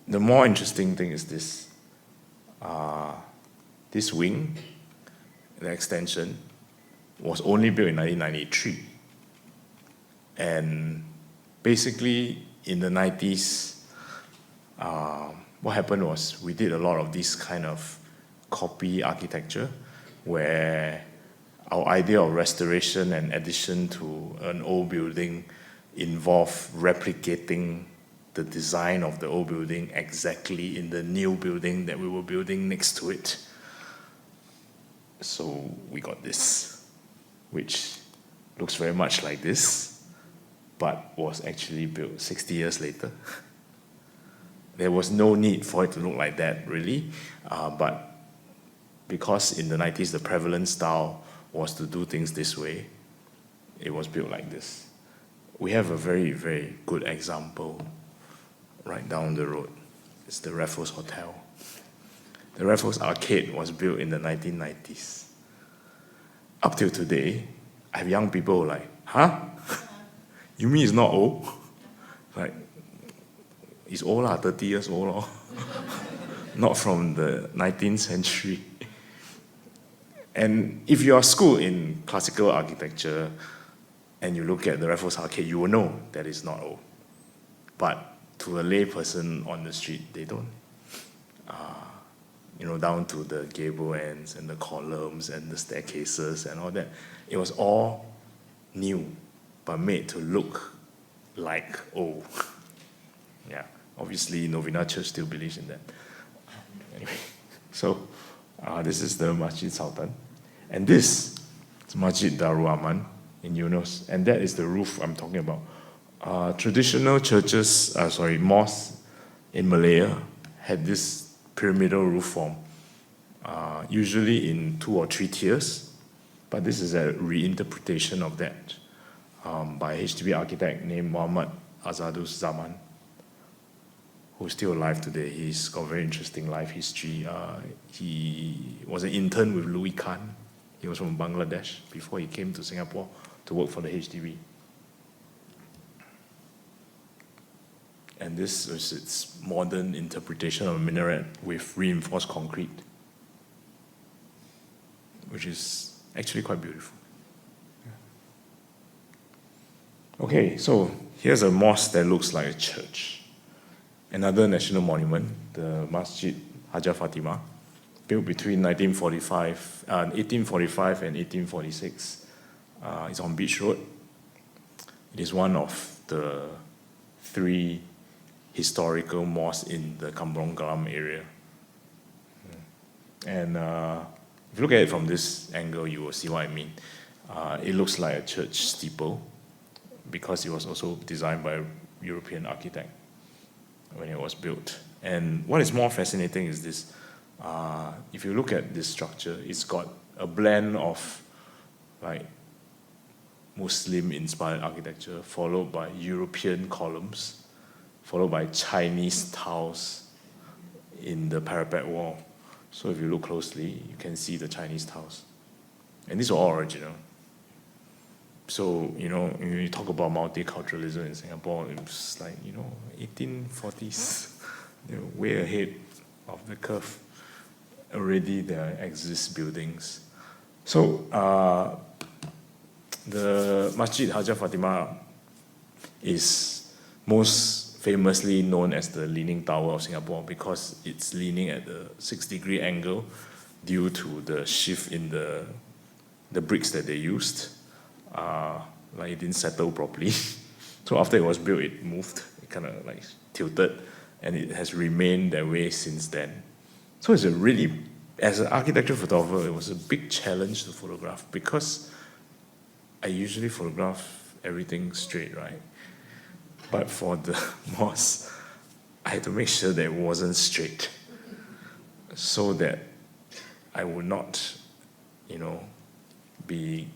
The more interesting thing is this. This wing, the extension, was only built in 1993. And basically, in the 90s, what happened was we did a lot of this kind of copy architecture, where our idea of restoration and addition to an old building involved replicating the design of the old building exactly in the new building that we were building next to it. So we got this, which looks very much like this, but was actually built 60 years later. There was no need for it to look like that, really, but because in the 90s the prevalent style was to do things this way, it was built like this. We have a very, very good example right down the road. It's the Raffles Hotel. The Raffles Arcade was built in the 1990s. Up till today, I have young people like, huh? You mean it's not old? Like, it's old, 30 years old. Not from the 19th century. And if you are schooled in classical architecture and you look at the Raffles Arcade, you will know that it's not old. But to a lay person on the street, they don't. Down to the gable ends and the columns and the staircases and all that. It was all new, but made to look like old. Yeah, obviously Novena Church still believes in that. Anyway, so this is the Masjid Sultan. And this is Masjid Darul Aman in Yunus. And that is the roof I'm talking about. Traditional churches, mosques in Malaya had this pyramidal roof form, usually in 2 or 3 tiers, but this is a reinterpretation of that by a HDB architect named Muhammad Azadus Zaman, who's still alive today. He's got a very interesting life history. He was an intern with Louis Kahn. He was from Bangladesh before he came to Singapore to work for the HDB. And this is its modern interpretation of a minaret with reinforced concrete, which is actually quite beautiful. Okay, so here's a mosque that looks like a church. Another national monument, the Masjid Hajjah Fatimah, built between 1845 and 1846. It's on Beach Road. It is one of the 3 historical mosques in the Kampong Glam area. And if you look at it from this angle, you will see what I mean. It looks like a church steeple because it was also designed by a European architect when it was built. And what is more fascinating is this. If you look at this structure, it's got a blend of like Muslim-inspired architecture, followed by European columns, followed by Chinese tiles in the parapet wall. So if you look closely, you can see the Chinese tiles. And these are all original. So, when you talk about multiculturalism in Singapore, it's like, 1840s, way ahead of the curve. Already there exist buildings. So, the Masjid Hajjah Fatimah is most famously known as the Leaning Tower of Singapore because it's leaning at a 6-degree angle due to the shift in the bricks that they used. like it didn't settle properly. So after it was built, it moved, it kind of like tilted, and it has remained that way since then. So it's a really, as an architecture photographer, it was a big challenge to photograph because I usually photograph everything straight, right? But for the mosque, I had to make sure that it wasn't straight so that I would not, be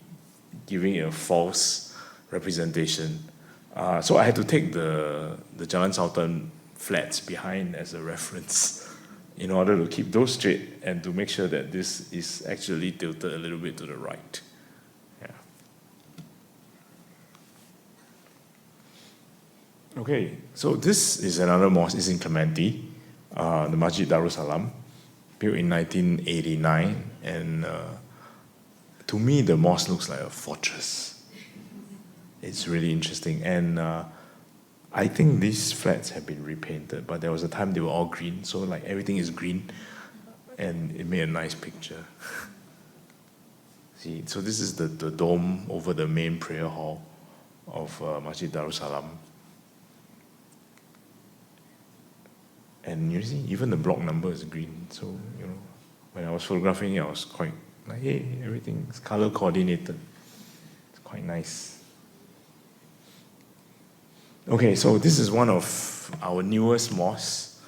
giving it a false representation. So I had to take the Jalan Sultan flats behind as a reference in order to keep those straight and to make sure that this is actually tilted a little bit to the right. Yeah. Okay, so this is another mosque. It's in Clementi, the Masjid Darussalam, built in 1989, and to me, the mosque looks like a fortress. It's really interesting, and I think these flats have been repainted, but there was a time they were all green, so like everything is green, and it made a nice picture. See, so this is the dome over the main prayer hall of Masjid Darussalam. And you see, even the block number is green, so, when I was photographing it, I was quite like, hey, everything's color coordinated. It's quite nice. Okay, so this is one of our newest mosques.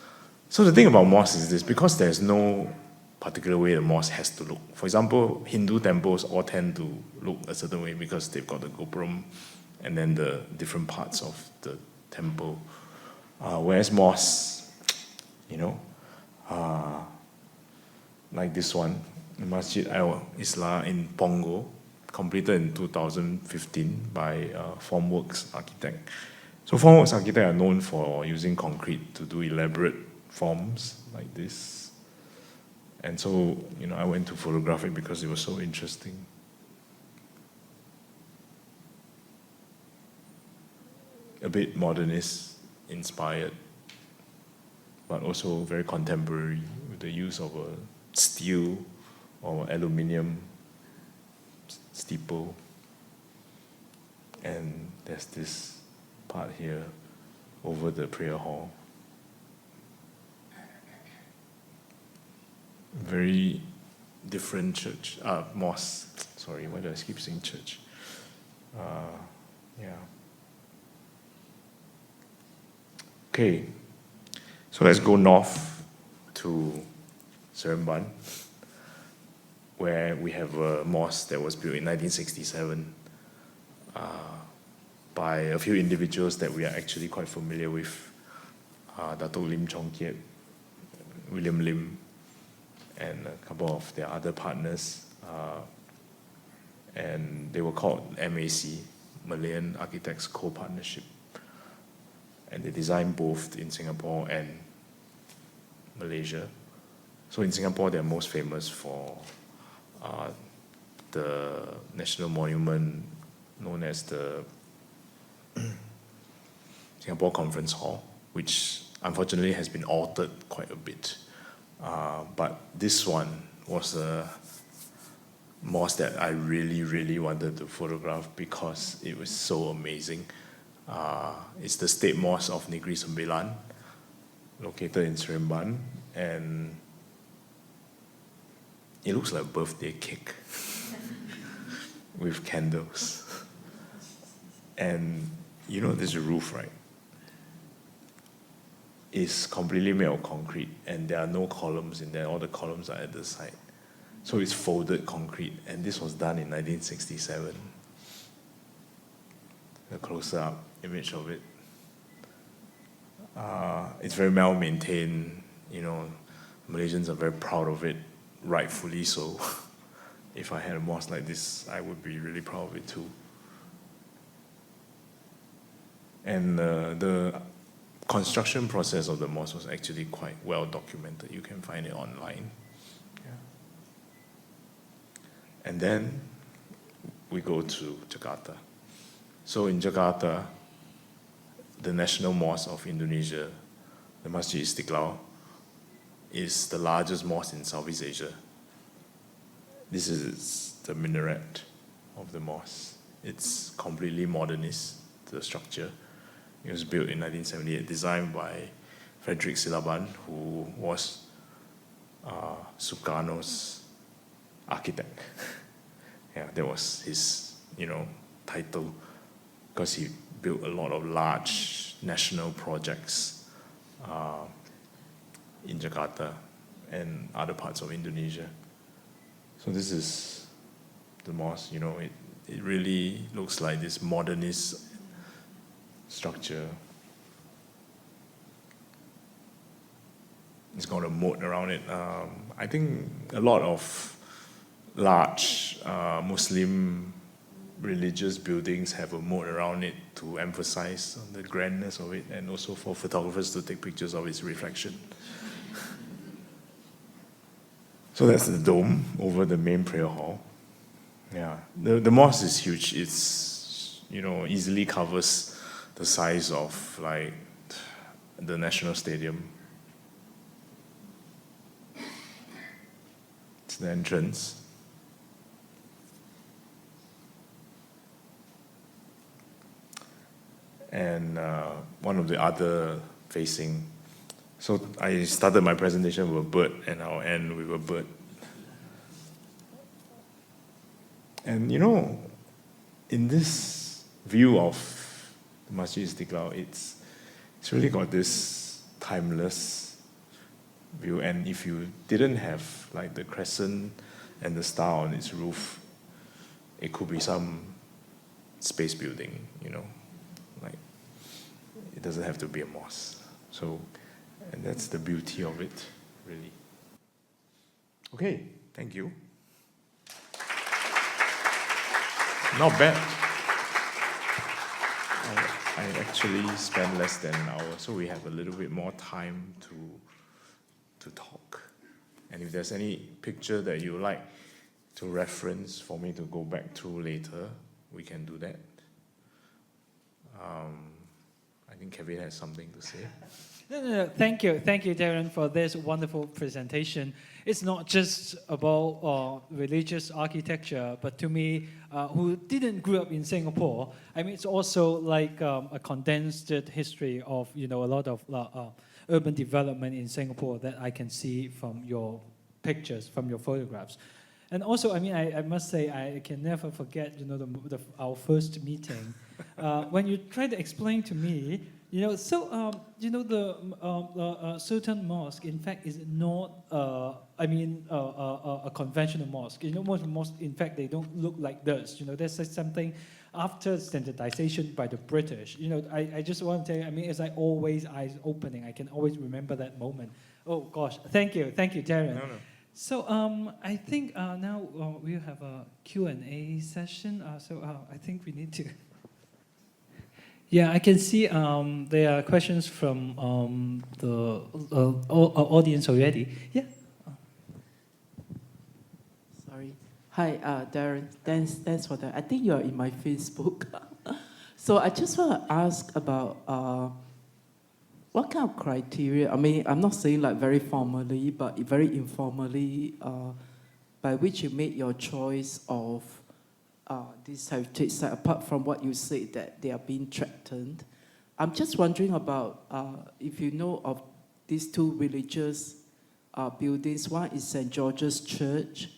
So the thing about mosques is this, because there's no particular way the mosque has to look. For example, Hindu temples all tend to look a certain way because they've got the gopuram and then the different parts of the temple. Whereas mosques, like this one, Masjid Al-Islah in Pongo, completed in 2015 by Formworks Architect. So Formworks Architect are known for using concrete to do elaborate forms like this. And so, I went to photograph it because it was so interesting. A bit modernist inspired, but also very contemporary with the use of a steel or aluminium steeple. And there's this part here over the prayer hall. Very different church, mosque. Sorry, why do I keep saying church? Yeah. Okay, so let's go north to Seremban, where we have a mosque that was built in 1967 by a few individuals that we are actually quite familiar with. Dato Lim Chong Kiet, William Lim, and a couple of their other partners. And they were called MAC, Malayan Architects Co-Partnership. And they designed both in Singapore and Malaysia. So in Singapore, they're most famous for the national monument known as the Singapore Conference Hall, which unfortunately has been altered quite a bit. But this one was a mosque that I really, really wanted to photograph because it was so amazing. It's the State Mosque of Negeri Sembilan, located in Seremban, and it looks like a birthday cake with candles. And this roof, right? Is completely made of concrete, and there are no columns in there. All the columns are at the side. So it's folded concrete, and this was done in 1967. A closer up image of it. It's very well maintained. Malaysians are very proud of it, rightfully so. If I had a mosque like this, I would be really proud of it too. And the construction process of the mosque was actually quite well documented. You can find it online. Yeah. And then we go to Jakarta. So in Jakarta, the national mosque of Indonesia, the Masjid Istiqlal, is the largest mosque in Southeast Asia. This is the minaret of the mosque. It's completely modernist, the structure. It was built in 1978, designed by Frederick Silaban, who was Sukarno's architect. Yeah, that was his, title, because he built a lot of large national projects in Jakarta and other parts of Indonesia. So this is the mosque. It really looks like this modernist structure. It's got a moat around it. I think a lot of large Muslim religious buildings have a moat around it to emphasize the grandness of it, and also for photographers to take pictures of its reflection. So that's the dome over the main prayer hall. Yeah, the mosque is huge. It's, easily covers the size of like the National Stadium. It's the entrance. And one of the other facing. So I started my presentation with a bird, and I'll end with a bird. And in this view of Masjid Istiqlal, it's really got this timeless view. And if you didn't have like the crescent and the star on its roof, it could be some space building, like it doesn't have to be a mosque. So, and that's the beauty of it, really. Okay, thank you. Not bad. I actually spent less than an hour, so we have a little bit more time to talk. And if there's any picture that you like to reference for me to go back to later, we can do that. I think Kevin has something to say. No. Thank you, Darren, for this wonderful presentation. It's not just about religious architecture, but to me, who didn't grow up in Singapore, it's also like a condensed history of a lot of urban development in Singapore that I can see from your pictures, from your photographs. And also, I must say, I can never forget, our first meeting. When you tried to explain to me, the Sultan Mosque, in fact, is not, a conventional mosque. Most mosques, in fact, they don't look like this. There's something after standardization by the British. I just want to tell you, it's like always eyes opening. I can always remember that moment. Oh, gosh. Thank you, Darren. No. So I think now we'll have a Q&A session. I think we need to... Yeah, I can see there are questions from the audience already. Yeah. Sorry. Hi, Darren. Thanks for that. I think you're in my Facebook. So I just want to ask about what kind of criteria, I'm not saying like very formally, but very informally, by which you made your choice of this heritage site, apart from what you said that they are being threatened. I'm just wondering about if you know of these two religious buildings. One is St. George's Church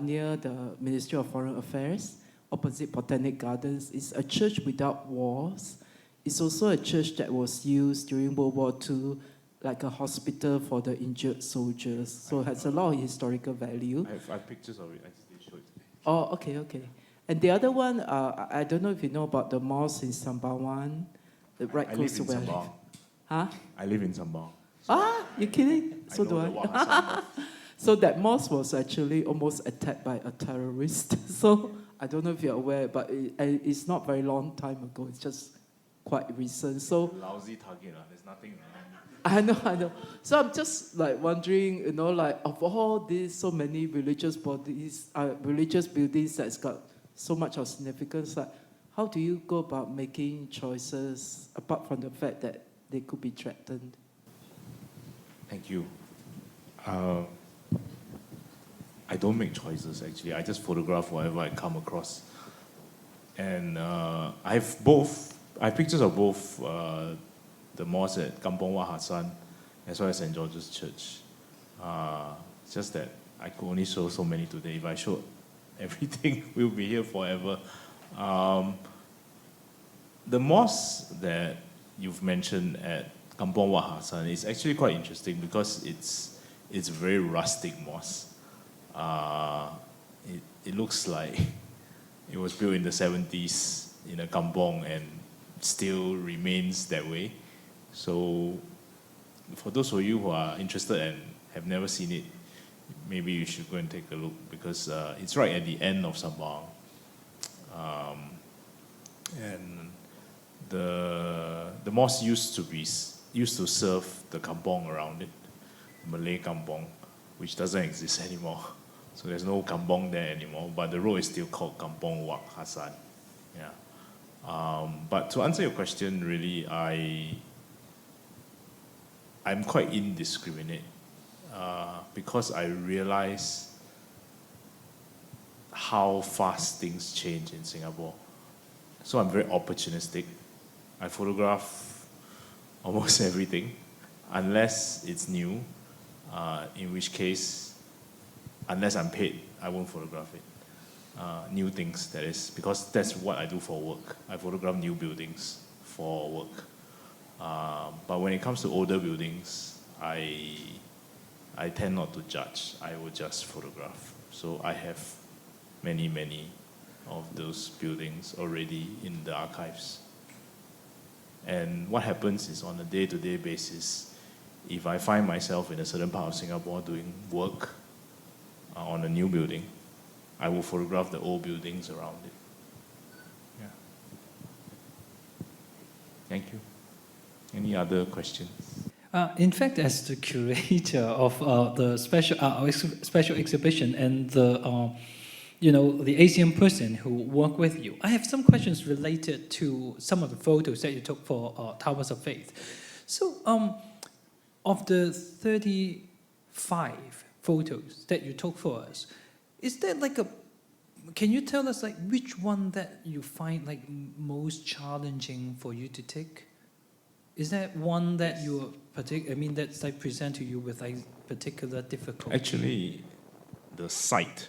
near the Ministry of Foreign Affairs, opposite Botanic Gardens. It's a church without walls. It's also a church that was used during World War II, like a hospital for the injured soldiers. So it has a lot of historical value. I have pictures of it. I just showed it. Oh, okay. And the other one, I don't know if you know about the mosque in Sembawang, right close to where I live. Huh? I live in Sembawang. You kidding? So do I. So that mosque was actually almost attacked by a terrorist. So I don't know if you're aware, but it's not very long time ago. It's just quite recent. So lousy target. There's nothing wrong. I know. So I'm just like wondering, of all these so many religious bodies, religious buildings that's got so much of significance, like how do you go about making choices apart from the fact that they could be threatened? Thank you. I don't make choices, actually. I just photograph whatever I come across. And I have pictures of both the mosque at Kampong Wat Hassan as well as St. George's Church. It's just that I could only show so many today. If I showed everything, we'll be here forever. The mosque that you've mentioned at Kampong Wat Hassan is actually quite interesting because it's a very rustic mosque. It looks like it was built in the 70s in a kampong and still remains that way. So for those of you who are interested and have never seen it, maybe you should go and take a look because it's right at the end of Sembawang. And the mosque used to serve the kampong around it, Malay kampong, which doesn't exist anymore. So there's no kampong there anymore, but the road is still called Kampong Wat Hassan. Yeah. But to answer your question, really, I'm quite indiscriminate because I realize how fast things change in Singapore. So I'm very opportunistic. I photograph almost everything, unless it's new, in which case, unless I'm paid, I won't photograph it. New things, that is, because that's what I do for work. I photograph new buildings for work. But when it comes to older buildings, I tend not to judge. I will just photograph. So I have many, many of those buildings already in the archives. And what happens is on a day-to-day basis, if I find myself in a certain part of Singapore doing work on a new building, I will photograph the old buildings around it. Yeah. Thank you. Any other questions? In fact, as the curator of the special exhibition and the the ACM person who worked with you, I have some questions related to some of the photos that you took for Towers of Faith. So, of the 35 photos that you took for us, is there can you tell us which one that you find most challenging for you to take? Is that one that you that's present to you with particular difficulty? Actually, the site,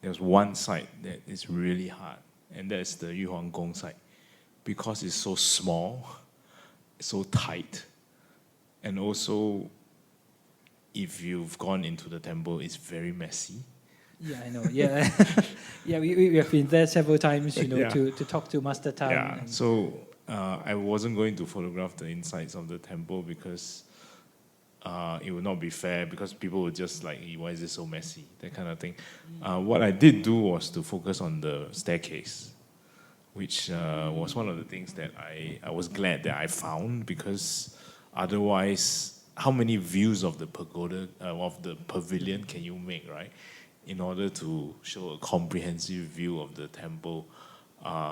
there's one site that is really hard, and that's the Yu Huang Gong site, because it's so small, so tight, and also, if you've gone into the temple, it's very messy. Yeah, I know. Yeah, yeah. We have been there several times, Yeah. to talk to Master Tan. Yeah. So I wasn't going to photograph the insides of the temple because it would not be fair. Because people would just why is it so messy? That kind of thing. What I did do was to focus on the staircase, which was one of the things that I was glad that I found, because otherwise, how many views of the pagoda, of the pavilion can you make, right? In order to show a comprehensive view of the temple.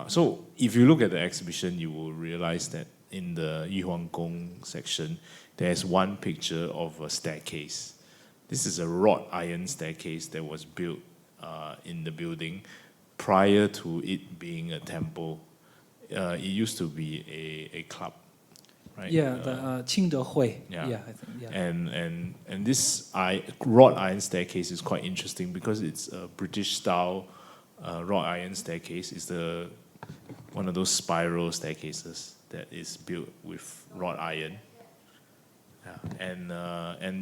So if you look at the exhibition, you will realize that in the Yu Huang Gong section, there's one picture of a staircase. This is a wrought iron staircase that was built in the building prior to it being a temple. It used to be a club. Right? Yeah, the Qingde Hui. Yeah. Yeah, I think. Yeah. And this wrought iron staircase is quite interesting because it's a British style wrought iron staircase. It's one of those spiral staircases that is built with wrought iron. Yeah. And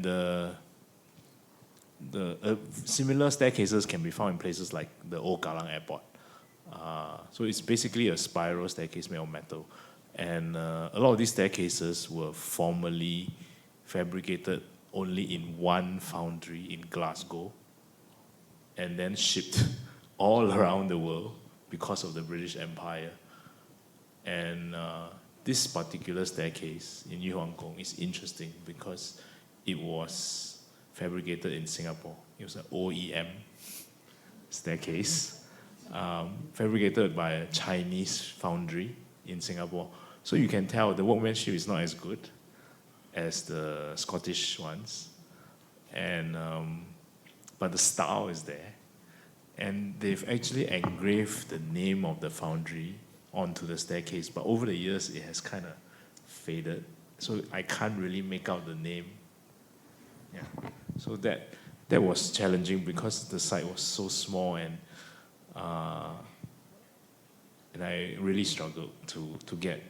the similar staircases can be found in places like the Old Kallang Airport. So it's basically a spiral staircase made of metal. And a lot of these staircases were formerly fabricated only in one foundry in Glasgow and then shipped all around the world because of the British Empire. And this particular staircase in Yu Huang Gong is interesting because it was fabricated in Singapore. It was an OEM staircase, fabricated by a Chinese foundry in Singapore. So you can tell the workmanship is not as good as the Scottish ones, and but the style is there, And they've actually engraved the name of the foundry onto the staircase, but over the years it has kind of faded, so I can't really make out the name. Yeah, so that was challenging because the site was so small, and I really struggled to get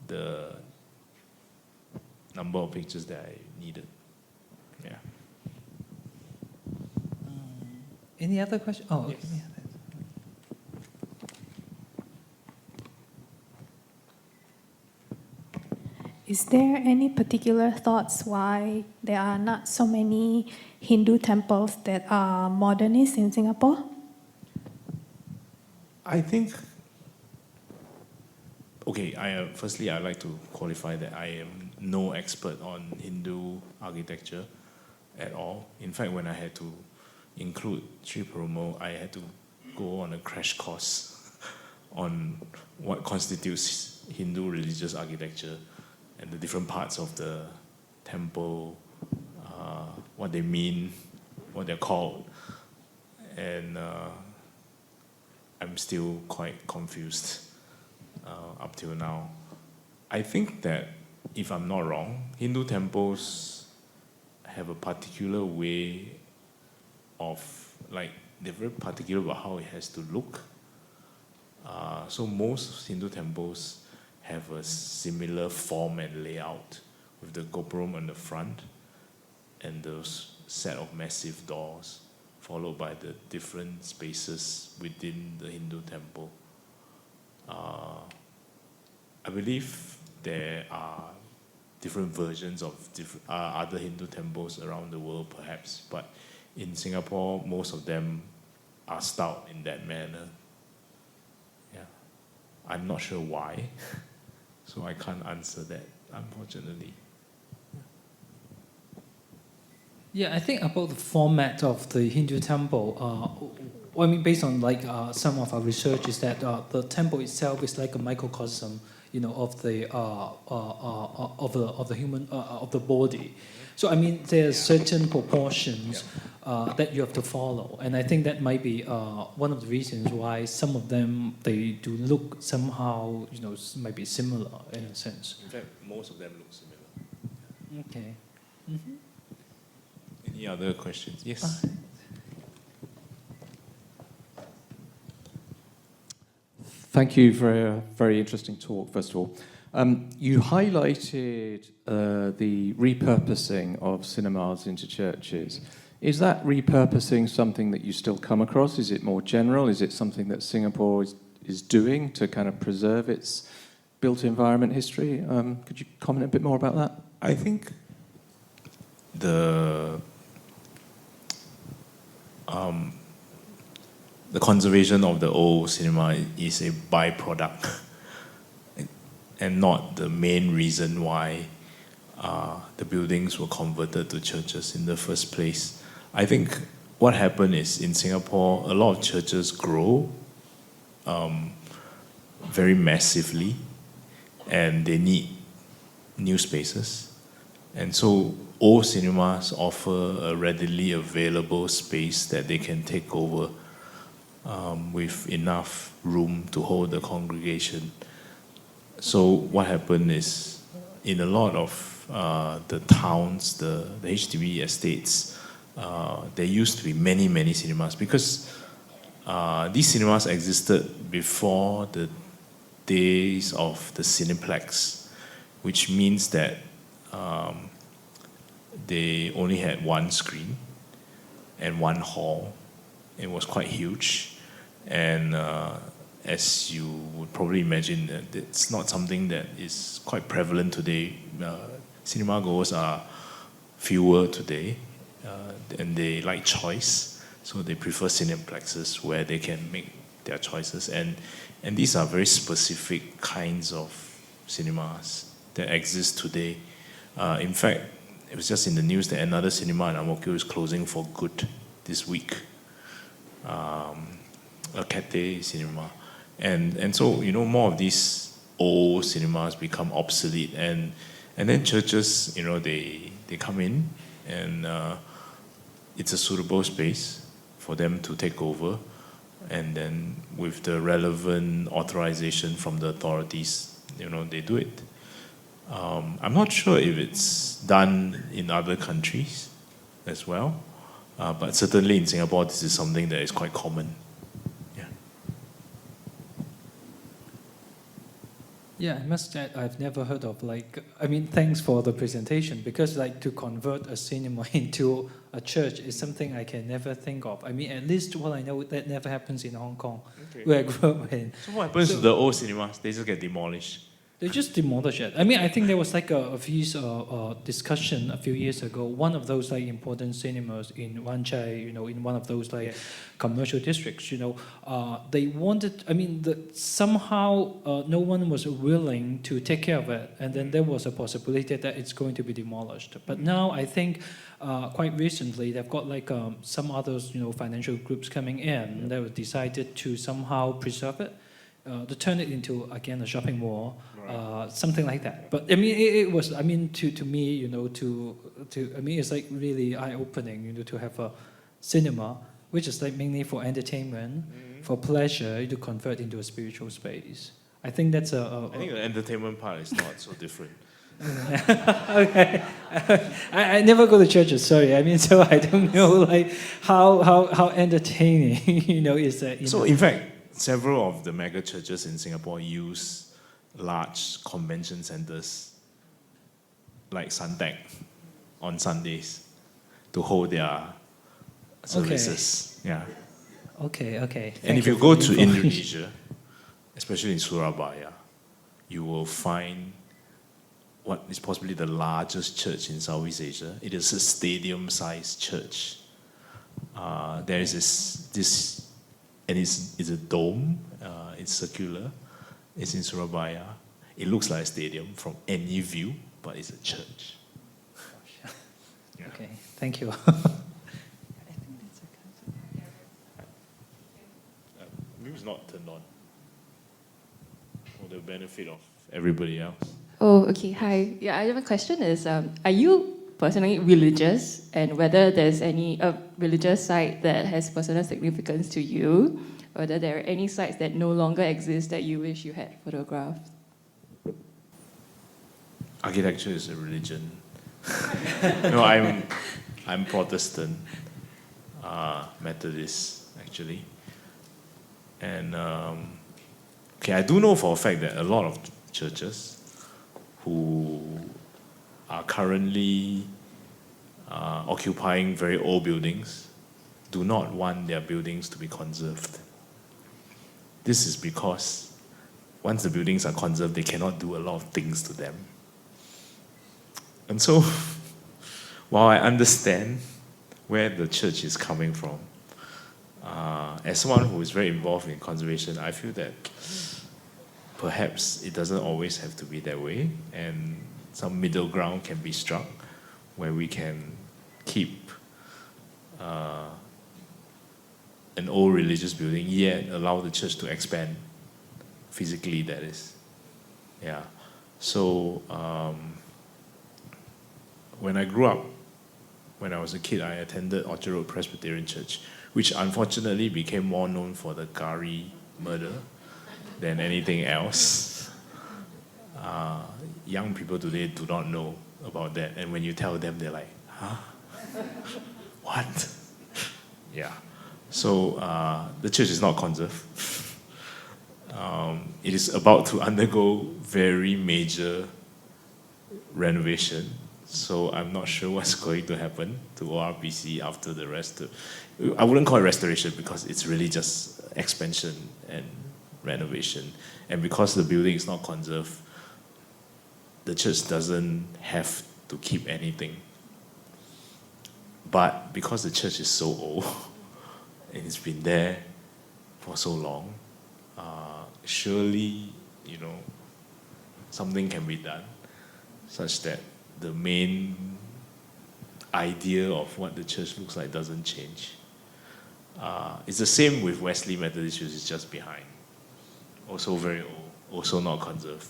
the number of pictures that I needed. Yeah. Any other question? Oh, Yes. okay. Is there any particular thoughts why there are not so many Hindu temples that are modernist in Singapore? I think, okay, firstly, I'd like to qualify that I am no expert on Hindu architecture at all. In fact, when I had to include Sri Promo, I had to go on a crash course on what constitutes Hindu religious architecture and the different parts of the temple, what they mean, what they're called. And I'm still quite confused up till now. I think that, if I'm not wrong, Hindu temples have a particular way of, like, they're very particular about how it has to look. So most Hindu temples have a similar form and layout, with the gopuram on the front and those set of massive doors, followed by the different spaces within the Hindu temple. I believe there are different versions of other Hindu temples around the world, perhaps, but in Singapore, most of them are styled in that manner. Yeah, I'm not sure why, so I can't answer that, unfortunately. Yeah, I think about the format of the Hindu temple. I mean, based on some of our research, is that the temple itself is like a microcosm, of the human of the body. So I mean, there are certain proportions that you have to follow, and I think that might be one of the reasons why some of them they do look somehow, might be similar in a sense. In fact, most of them look similar. Okay. Mm-hmm. Any other questions? Yes. Thank you for a very interesting talk, first of all. You highlighted the repurposing of cinemas into churches. Is that repurposing something that you still come across? Is it more general? Is it something that Singapore is doing to kind of preserve its built environment history? Could you comment a bit more about that? I think the conservation of the old cinema is a byproduct and not the main reason why the buildings were converted to churches in the first place. I think what happened is, in Singapore, a lot of churches grow very massively, and they need new spaces. And so old cinemas offer a readily available space that they can take over with enough room to hold the congregation. So what happened is, in a lot of the towns, the HDB estates, there used to be many, many cinemas, because these cinemas existed before the days of the Cineplex, which means that they only had one screen and one hall. It was quite huge. And as you would probably imagine, it's not something that is quite prevalent today. Cinema goers are fewer today, and they like choice, so they prefer cineplexes where they can make their choices. And these are very specific kinds of cinemas that exist today. In fact, it was just in the news that another cinema in Ang Mo Kio is closing for good this week. A Cathay cinema. And so, more of these old cinemas become obsolete, and then churches, they come in, and it's a suitable space for them to take over. and then with the relevant authorization from the authorities, they do it. I'm not sure if it's done in other countries as well, but certainly in Singapore, this is something that is quite common. Yeah, I must add, I've never heard of thanks for the presentation, because to convert a cinema into a church is something I can never think of. I mean, at least what I know, that never happens in Hong Kong, where I grew up in. So what happens to the old cinemas? They just get demolished. They just demolish it. I mean, I think there was a few discussion a few years ago. One of those important cinemas in Wan Chai, in one of those commercial districts, they wanted. I mean, somehow no one was willing to take care of it, and then there was a possibility that it's going to be demolished. But now I think quite recently they've got some others, financial groups coming in that have decided to somehow preserve it. To turn it into, again, a shopping mall, something like that. But I mean, it was, I mean, to me, I mean, it's really eye-opening, to have a cinema, which is mainly for entertainment, for pleasure, to convert into a spiritual space. I think that's I think the entertainment part is not so different. Okay. I never go to churches, sorry. I mean, so I don't know, how entertaining, is that. So, in fact, several of the mega churches in Singapore use large convention centers like Suntec on Sundays to hold their services. Okay. Yeah. Okay. And if you go to Indonesia, especially in Surabaya, you will find what is possibly the largest church in Southeast Asia. It is a stadium-sized church. There is this and it's a dome, it's circular, it's in Surabaya. It looks like a stadium from any view, but it's a church. Yeah. Okay, thank you. Maybe it's not turned on for the benefit of everybody else. Oh, okay, hi. Yeah, I have a question is, are you personally religious, and whether there's any religious site that has personal significance to you, whether there are any sites that no longer exist that you wish you had photographed? Architecture is a religion. No, I'm Protestant, Methodist actually, and I do know for a fact that a lot of churches who are currently occupying very old buildings do not want their buildings to be conserved. This is because once the buildings are conserved, they cannot do a lot of things to them. And so, while I understand where the church is coming from, as someone who is very involved in conservation, I feel that perhaps it doesn't always have to be that way, and some middle ground can be struck where we can keep an old religious building, yet allow the church to expand physically, that is. Yeah. So when I grew up, when I was a kid, I attended Orchard Road Presbyterian Church, which unfortunately became more known for the Gari murder than anything else. Young people today do not know about that, and when you tell them, they're like, huh? What? Yeah. So the church is not conserved. It is about to undergo very major renovation. So I'm not sure what's going to happen to ORPC after the rest. I wouldn't call it restoration because it's really just expansion and renovation. And because the building is not conserved, the church doesn't have to keep anything. But because the church is so old and it's been there for so long, surely, something can be done such that the main idea of what the church looks like doesn't change. It's the same with Wesley Methodist Church, it's just behind. Also very old, also not conserved.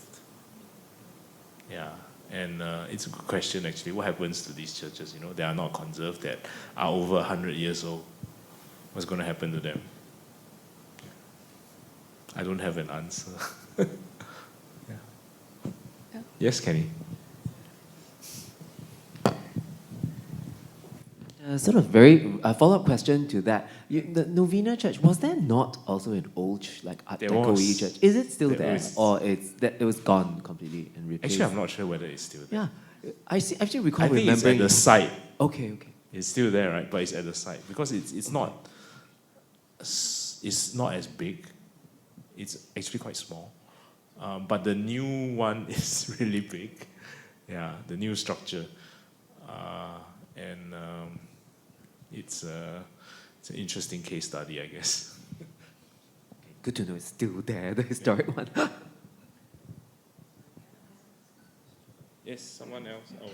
Yeah, and it's a good question actually. What happens to these churches? They are not conserved, that are over 100 years old. What's going to happen to them? I don't have an answer. Yes, Kenny? Sort of a follow-up question to that. The Novena Church, was there not also an old like Art There Deco was. church? Is it still There there, was. or it was gone completely and replaced? Actually, I'm not sure whether it's still there. Yeah, I actually recall I think it's remembering. at the site. Okay. It's still there, right? But it's at the site because it's not as big. It's actually quite small. But the new one is really big. Yeah, the new structure, and it's an interesting case study, I guess. Good to know it's still there, the historic one. Yes, someone else. Oh.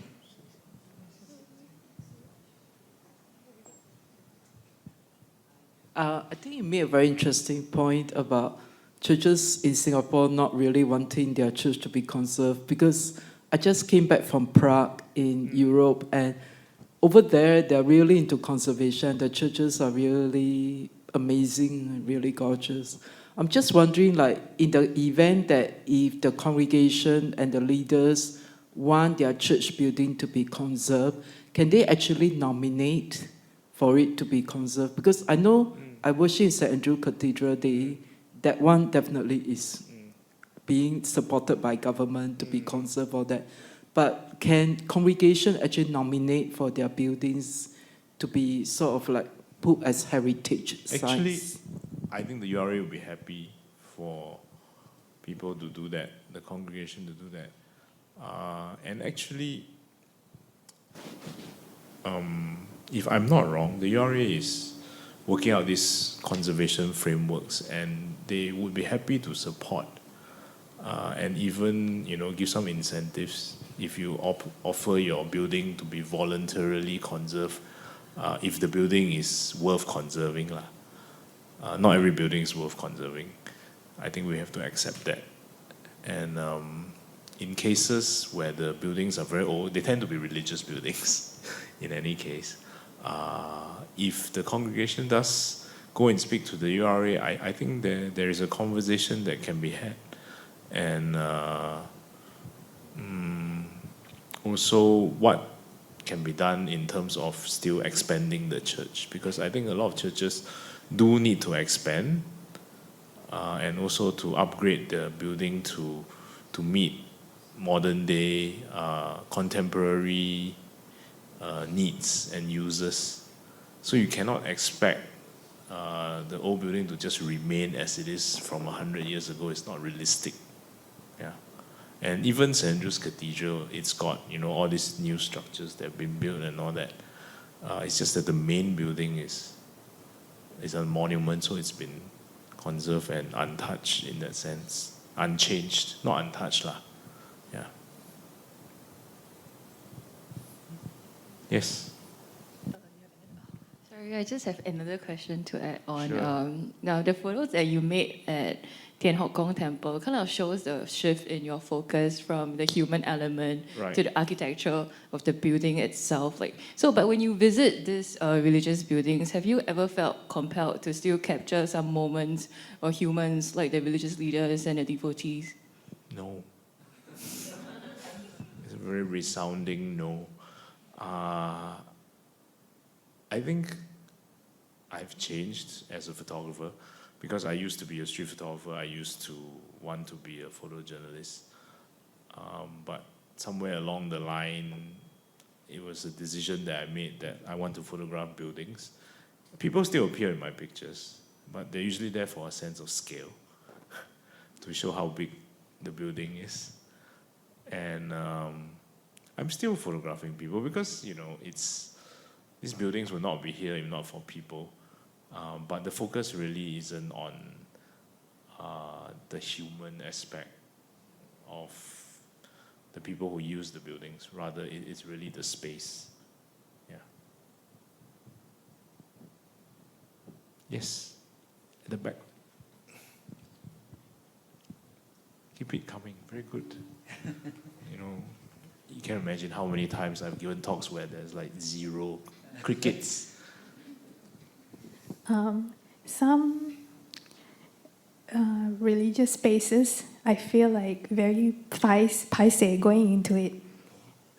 I think you made a very interesting point about churches in Singapore not really wanting their church to be conserved, because I just came back from Prague in Europe, and over there they're really into conservation. The churches are really amazing and really gorgeous. I'm just wondering, like, in the event that if the congregation and the leaders want their church building to be conserved, can they actually nominate for it to be conserved? Because I know I worship in St. Andrew Cathedral, that one definitely is being supported by government to be conserved or that. But can congregation actually nominate for their buildings to be sort of like put as heritage sites? Actually, I think the URA will be happy for people to do that, the congregation to do that. And actually, if I'm not wrong, the URA is working out these conservation frameworks, and they would be happy to support and even give some incentives if you offer your building to be voluntarily conserved, if the building is worth conserving. Not every building is worth conserving. I think we have to accept that. And in cases where the buildings are very old, they tend to be religious buildings in any case. If the congregation does go and speak to the URA, I think there is a conversation that can be had. And also what can be done in terms of still expanding the church, because I think a lot of churches do need to expand and also to upgrade the building to meet modern day contemporary needs and users. So you cannot expect the old building to just remain as it is from 100 years ago. It's not realistic. Yeah. And even St. Andrew's Cathedral, it's got all these new structures that have been built and all that. It's just that the main building is a monument, so it's been conserved and untouched in that sense. Unchanged, not untouched lah. Yeah. Yes. Sorry, I just have another question to add on. Sure. Now, the photos that you made at Tian Hock Kong Temple kind of shows the shift in your focus from the human element Right. to the architecture of the building itself. But when you visit these religious buildings, have you ever felt compelled to still capture some moments or humans like the religious leaders and the devotees? No. It's a very resounding no. I think I've changed as a photographer, because I used to be a street photographer. I used to want to be a photojournalist. But somewhere along the line, it was a decision that I made that I want to photograph buildings. People still appear in my pictures, but they're usually there for a sense of scale, to show how big the building is. And I'm still photographing people because, these buildings would not be here if not for people. But the focus really isn't on the human aspect of the people who use the buildings. Rather, it's really the space. Yeah. Yes, at the back. Keep it coming. Very good. You can't imagine how many times I've given talks where there's like 0 crickets. religious spaces, I feel like very paise going into it,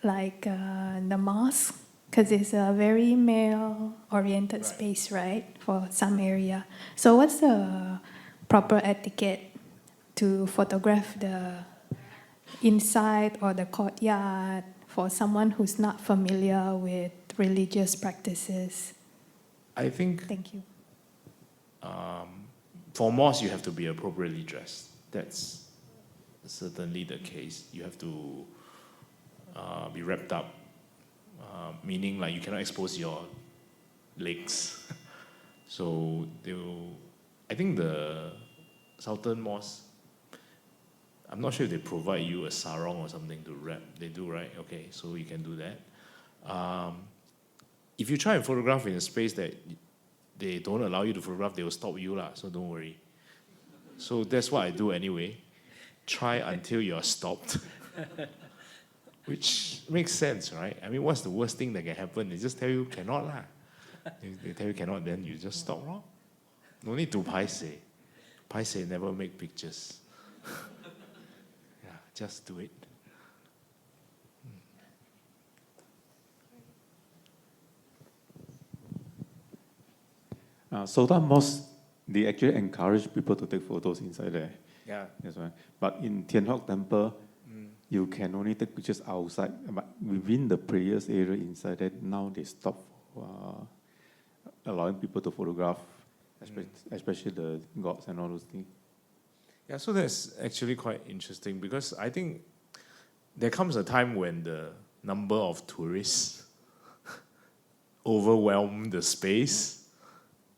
like the mosque, because it's a very male-oriented space, right, for some area. So what's the proper etiquette to photograph the inside or the courtyard for someone who's not familiar with religious practices? I think Thank you. for mosque, you have to be appropriately dressed. That's certainly the case. You have to be wrapped up, meaning like you cannot expose your legs. So I think the Southern Mosque, I'm not sure if they provide you a sarong or something to wrap. They do, right? Okay, so you can do that. If you try and photograph in a space that they don't allow you to photograph, they will stop you, so don't worry. So that's what I do anyway. Try until you're stopped. Which makes sense, right? I mean, what's the worst thing that can happen? They just tell you cannot. If they tell you cannot, then you just stop. No need to paise. Paise never make pictures. Yeah, just do it. Sultan Mosque, they actually encourage people to take photos inside there. Yeah. That's right. But in Tian Hock Temple, you can only take pictures outside. But within the prayers area inside that, now they stop allowing people to photograph, especially the gods and all those things. Yeah, so that's actually quite interesting because I think there comes a time when the number of tourists overwhelm the space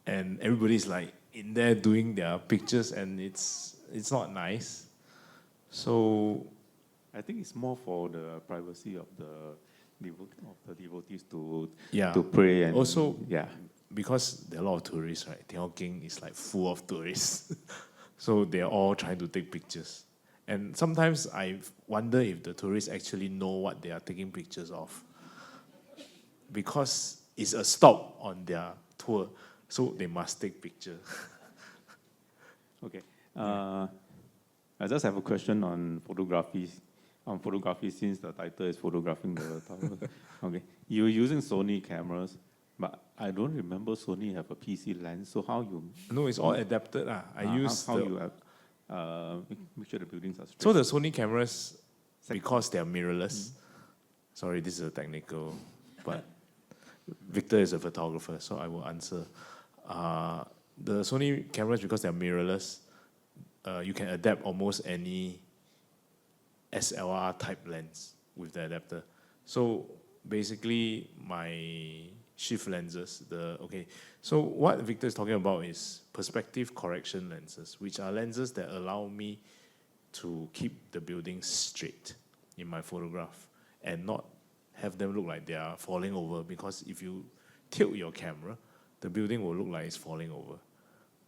and everybody's like in there doing their pictures and it's not nice. So I think it's more for the privacy of the devotees to yeah, pray and also yeah. because there are a lot of tourists, right? Tian Hock Keng is like full of tourists. So they're all trying to take pictures. And sometimes I wonder if the tourists actually know what they are taking pictures of. Because it's a stop on their tour, so they must take picture. Okay. I just have a question on photography. On photography, since the title is photographing the tower. Okay. You're using Sony cameras, but I don't remember Sony have a PC lens. So how you? No, it's all adapted. I use how you make sure the buildings are straight. So the Sony cameras, because they are mirrorless. Sorry, this is a technical, but Victor is a photographer, so I will answer. The Sony cameras, because they are mirrorless, you can adapt almost any SLR type lens with the adapter. So basically, my shift lenses, so what Victor is talking about is perspective correction lenses, which are lenses that allow me to keep the building straight in my photograph and not have them look like they are falling over, because if you tilt your camera, the building will look like it's falling over.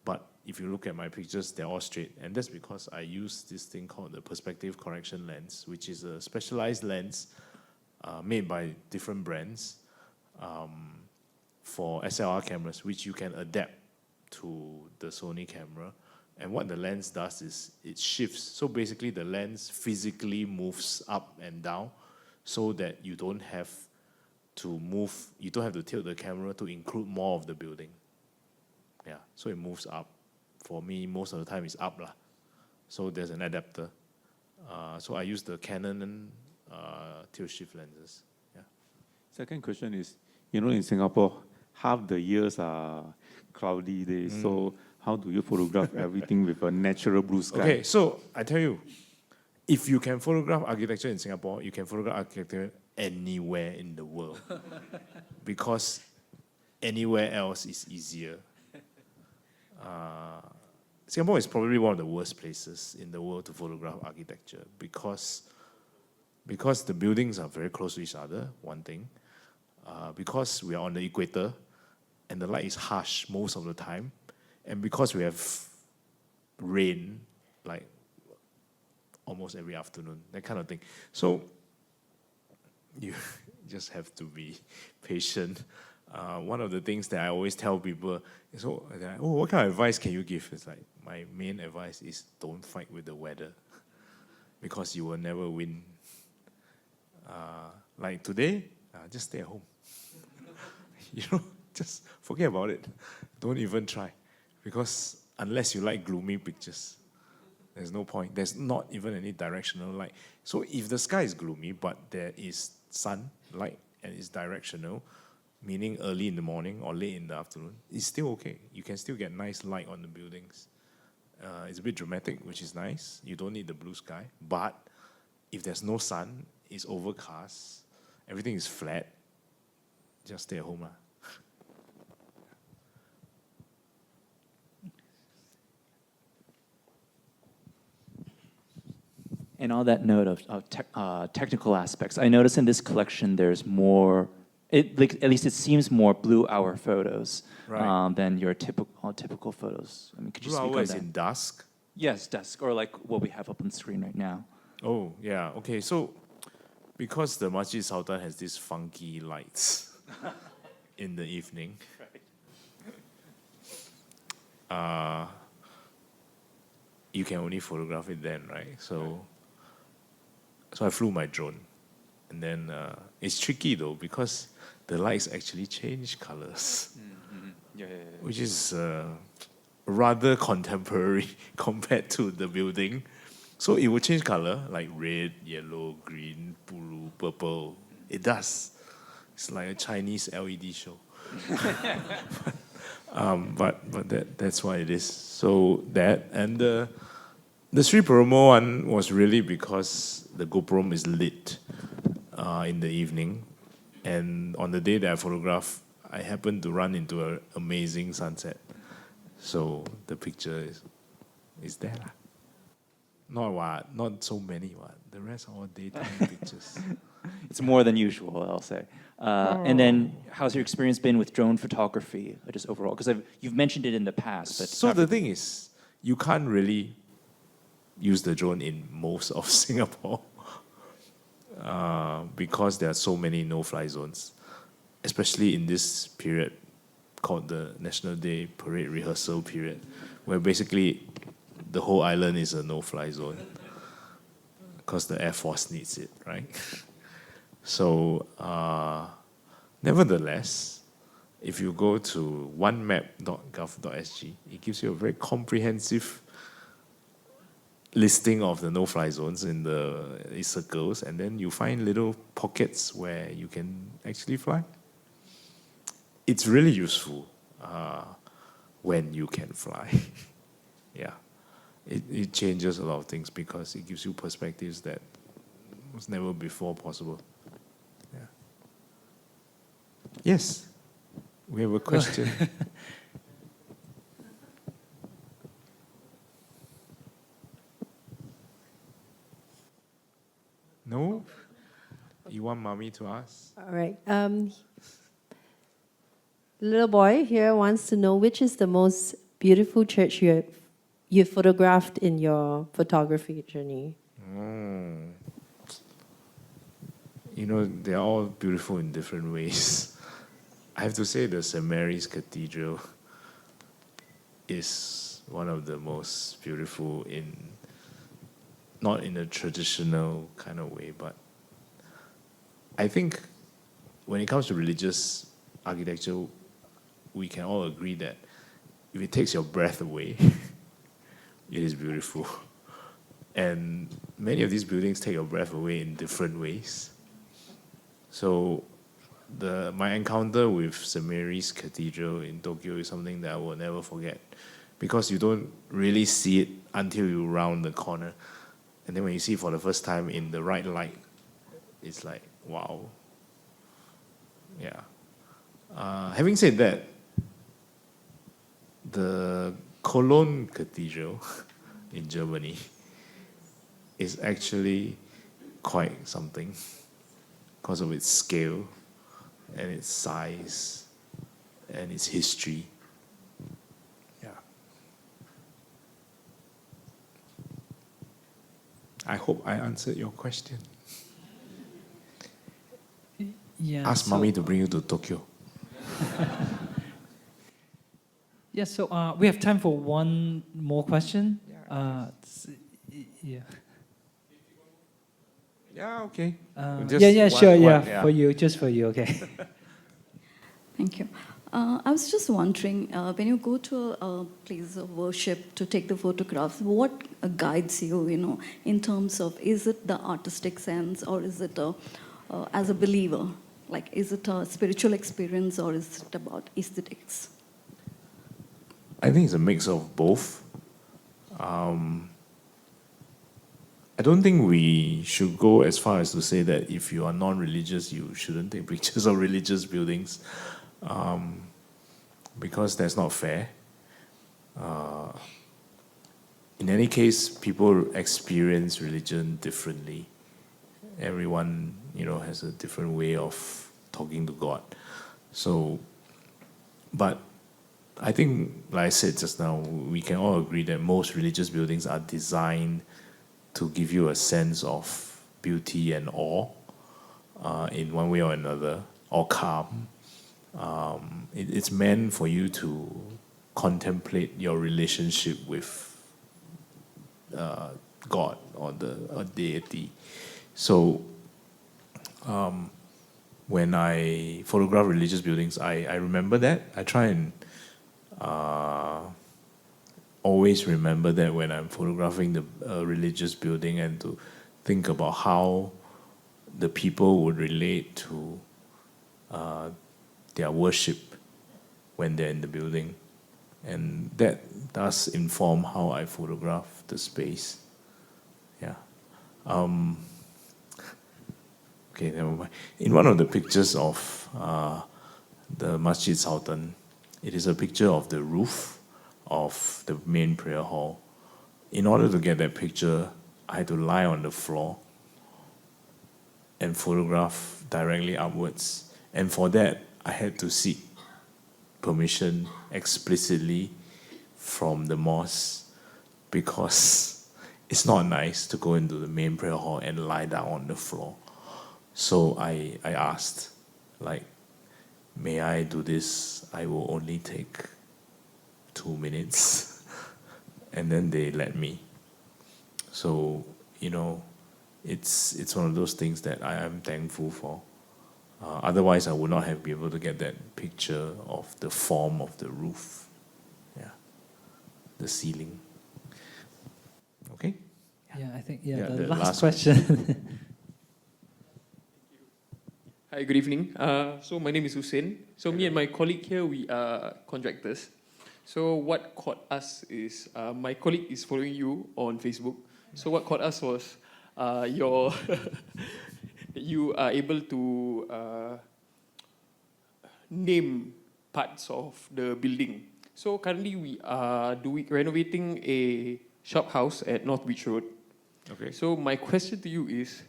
But if you look at my pictures, they're all straight. And that's because I use this thing called the perspective correction lens, which is a specialized lens made by different brands for SLR cameras, which you can adapt to the Sony camera. And what the lens does is it shifts. So basically the lens physically moves up and down so that you don't have to tilt the camera to include more of the building. Yeah, so it moves up. For me, most of the time it's up. So there's an adapter. So I use the Canon tilt shift lenses. Yeah. Second question is, in Singapore, half the years are cloudy days. So how do you photograph everything with a natural blue sky? Okay, so I tell you, if you can photograph architecture in Singapore, you can photograph architecture anywhere in the world. Because anywhere else is easier. Singapore is probably one of the worst places in the world to photograph architecture because the buildings are very close to each other, one thing. Because we are on the equator and the light is harsh most of the time, and because we have rain like almost every afternoon, that kind of thing. So you just have to be patient. One of the things that I always tell people is, what kind of advice can you give? It's like, my main advice is don't fight with the weather because you will never win. Like today, just stay at home. Just forget about it. Don't even try. Because unless you like gloomy pictures, there's no point. There's not even any directional light. So if the sky is gloomy, but there is sun, light, and it's directional, meaning early in the morning or late in the afternoon, it's still okay. You can still get nice light on the buildings. It's a bit dramatic, which is nice. You don't need the blue sky. But if there's no sun, it's overcast, everything is flat, just stay at home. And on that note of technical aspects, I notice in this collection there's more, at least it seems more blue hour photos than your typical photos. I mean, could you Blue speak hour on is that? in dusk? Yes, dusk, or like what we have up on the screen right now. Oh, yeah. Okay, so because the Masjid Sultan has these funky lights in the evening, you can only photograph it then, right? So I flew my drone. And then it's tricky though, because the lights actually change colors, which is rather contemporary compared to the building. So it will change color, like red, yellow, green, blue, purple. It does. It's like a Chinese LED show. But that's what it is. So that, and the Sri Puramo one was really because the GoPro is lit in the evening. And on the day that I photographed, I happened to run into an amazing sunset. So the picture is there. Not so many. The rest are all daytime pictures. It's more than usual, I'll say. And then, how's your experience been with drone photography, just overall? Because you've mentioned it in the past. But So the thing is, you can't really use the drone in most of Singapore because there are so many no-fly zones, especially in this period called the National Day Parade Rehearsal period, where basically the whole island is a no-fly zone because the Air Force needs it, right? So, nevertheless, if you go to onemap.gov.sg, it gives you a very comprehensive listing of the no-fly zones in the circles, and then you find little pockets where you can actually fly. It's really useful when you can fly. Yeah. It changes a lot of things because it gives you perspectives that was never before possible. Yeah. Yes, we have a question. No? You want mommy to ask? All right. Little boy here wants to know which is the most beautiful church you photographed in your photography journey. They're all beautiful in different ways. I have to say the St. Mary's Cathedral is one of the most beautiful not in a traditional kind of way, but I think when it comes to religious architecture, we can all agree that if it takes your breath away, it is beautiful. And many of these buildings take your breath away in different ways. So my encounter with St. Mary's Cathedral in Tokyo is something that I will never forget, because you don't really see it until you round the corner. And then when you see it for the first time in the right light, it's like, wow. Yeah. Having said that, the Cologne Cathedral in Germany is actually quite something because of its scale and its size and its history. Yeah. I hope I answered your question. Yeah. Ask mommy to bring you to Tokyo. Yes, so we have time for one more question. Yeah. Yeah, okay. Sure, yeah. for you, just for you, okay. Thank you. I was just wondering, when you go to a place of worship to take the photographs, what guides you, in terms of, is it the artistic sense or is it as a believer? Like, is it a spiritual experience or is it about aesthetics? I think it's a mix of both. I don't think we should go as far as to say that if you are non-religious, you shouldn't take pictures of religious buildings, because that's not fair. In any case, people experience religion differently. Everyone, has a different way of talking to God. So, but I think, like I said just now, we can all agree that most religious buildings are designed to give you a sense of beauty and awe, in one way or another, or calm. It's meant for you to contemplate your relationship with God or a deity. So, when I photograph religious buildings, I remember that. I try and always remember that when I'm photographing the religious building, and to think about how the people would relate to their worship when they're in the building. And that does inform how I photograph the space. Yeah. Okay, never mind. In one of the pictures of the Masjid Sultan, it is a picture of the roof of the main prayer hall. In order to get that picture, I had to lie on the floor and photograph directly upwards. And for that, I had to seek permission explicitly from the mosque, because it's not nice to go into the main prayer hall and lie down on the floor. So I asked, may I do this? I will only take 2 minutes. And then they let me. So, it's one of those things that I am thankful for. Otherwise, I would not have been able to get that picture of the form of the roof. Yeah. The ceiling. Okay? Yeah, I think, the last question. Hi, good evening. So my name is Hussein. So me and my colleague here, we are contractors. So what caught us is, my colleague is following you on Facebook. So what caught us was your you are able to name parts of the building. So currently we are renovating a shop house at North Beach Road. Okay. So my question to you is,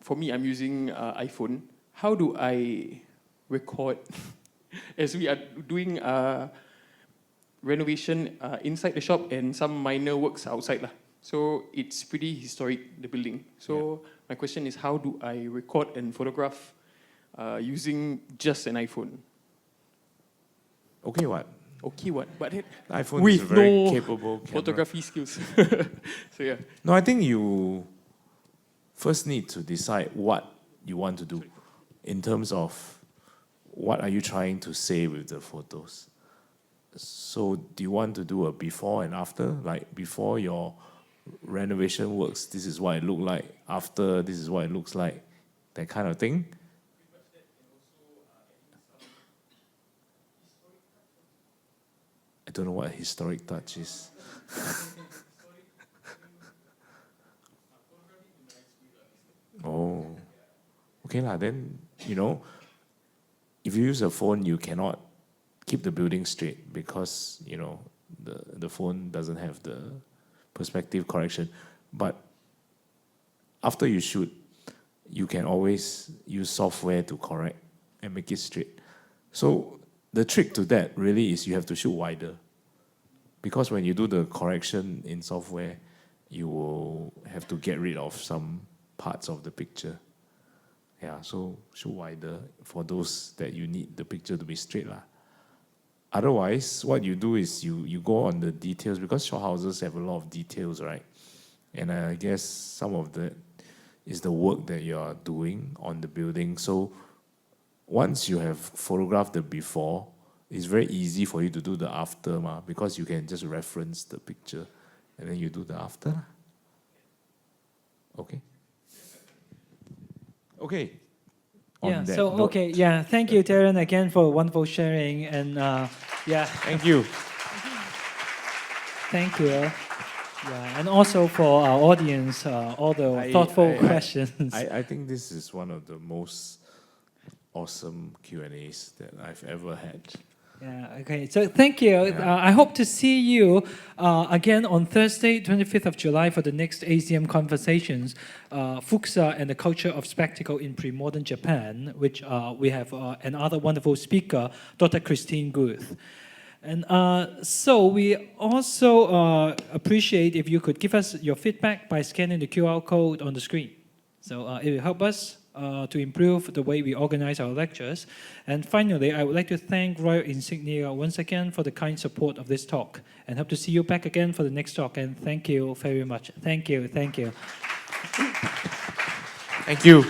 for me, I'm using iPhone. How do I record as we are doing renovation inside the shop and some minor works outside lah? So it's pretty historic, the building. So my question is, how do I record and photograph using just an iPhone? Okay, what? Okay, what? But iPhone with is a very no capable camera. photography skills. So yeah. No, I think you first need to decide what you want to do in terms of what are you trying to say with the photos. So do you want to do a before and after? Like before your renovation works, this is what it looked like. After, this is what it looks like. That kind of thing. I don't know what a historic touch is. Oh, okay lah. Then, if you use a phone, you cannot keep the building straight because, the phone doesn't have the perspective correction. But after you shoot, you can always use software to correct and make it straight. So the trick to that really is you have to shoot wider. Because when you do the correction in software, you will have to get rid of some parts of the picture. Yeah, so shoot wider for those that you need the picture to be straight lah. otherwise, what you do is you go on the details, because shophouses have a lot of details, right? And I guess some of that is the work that you are doing on the building. So once you have photographed the before, it's very easy for you to do the after, because you can just reference the picture and then you do the after. Okay? Okay. On that note, Thank you, Darren, again for wonderful sharing, and thank you. thank you. Yeah, and also for our audience, all the thoughtful questions. I think this is one of the most awesome Q&As that I've ever had. Yeah, okay. So thank you. Yeah. I hope to see you again on Thursday, 25th of July for the next ACM Conversations, Fukusa and the Culture of Spectacle in Pre-Modern Japan, which we have another wonderful speaker, Dr. Christine Guth. And so we also appreciate if you could give us your feedback by scanning the QR code on the screen. So it will help us to improve the way we organize our lectures. And finally, I would like to thank Royal Insignia once again for the kind support of this talk, and hope to see you back again for the next talk. And thank you very much. Thank you. Thank you. Thank you.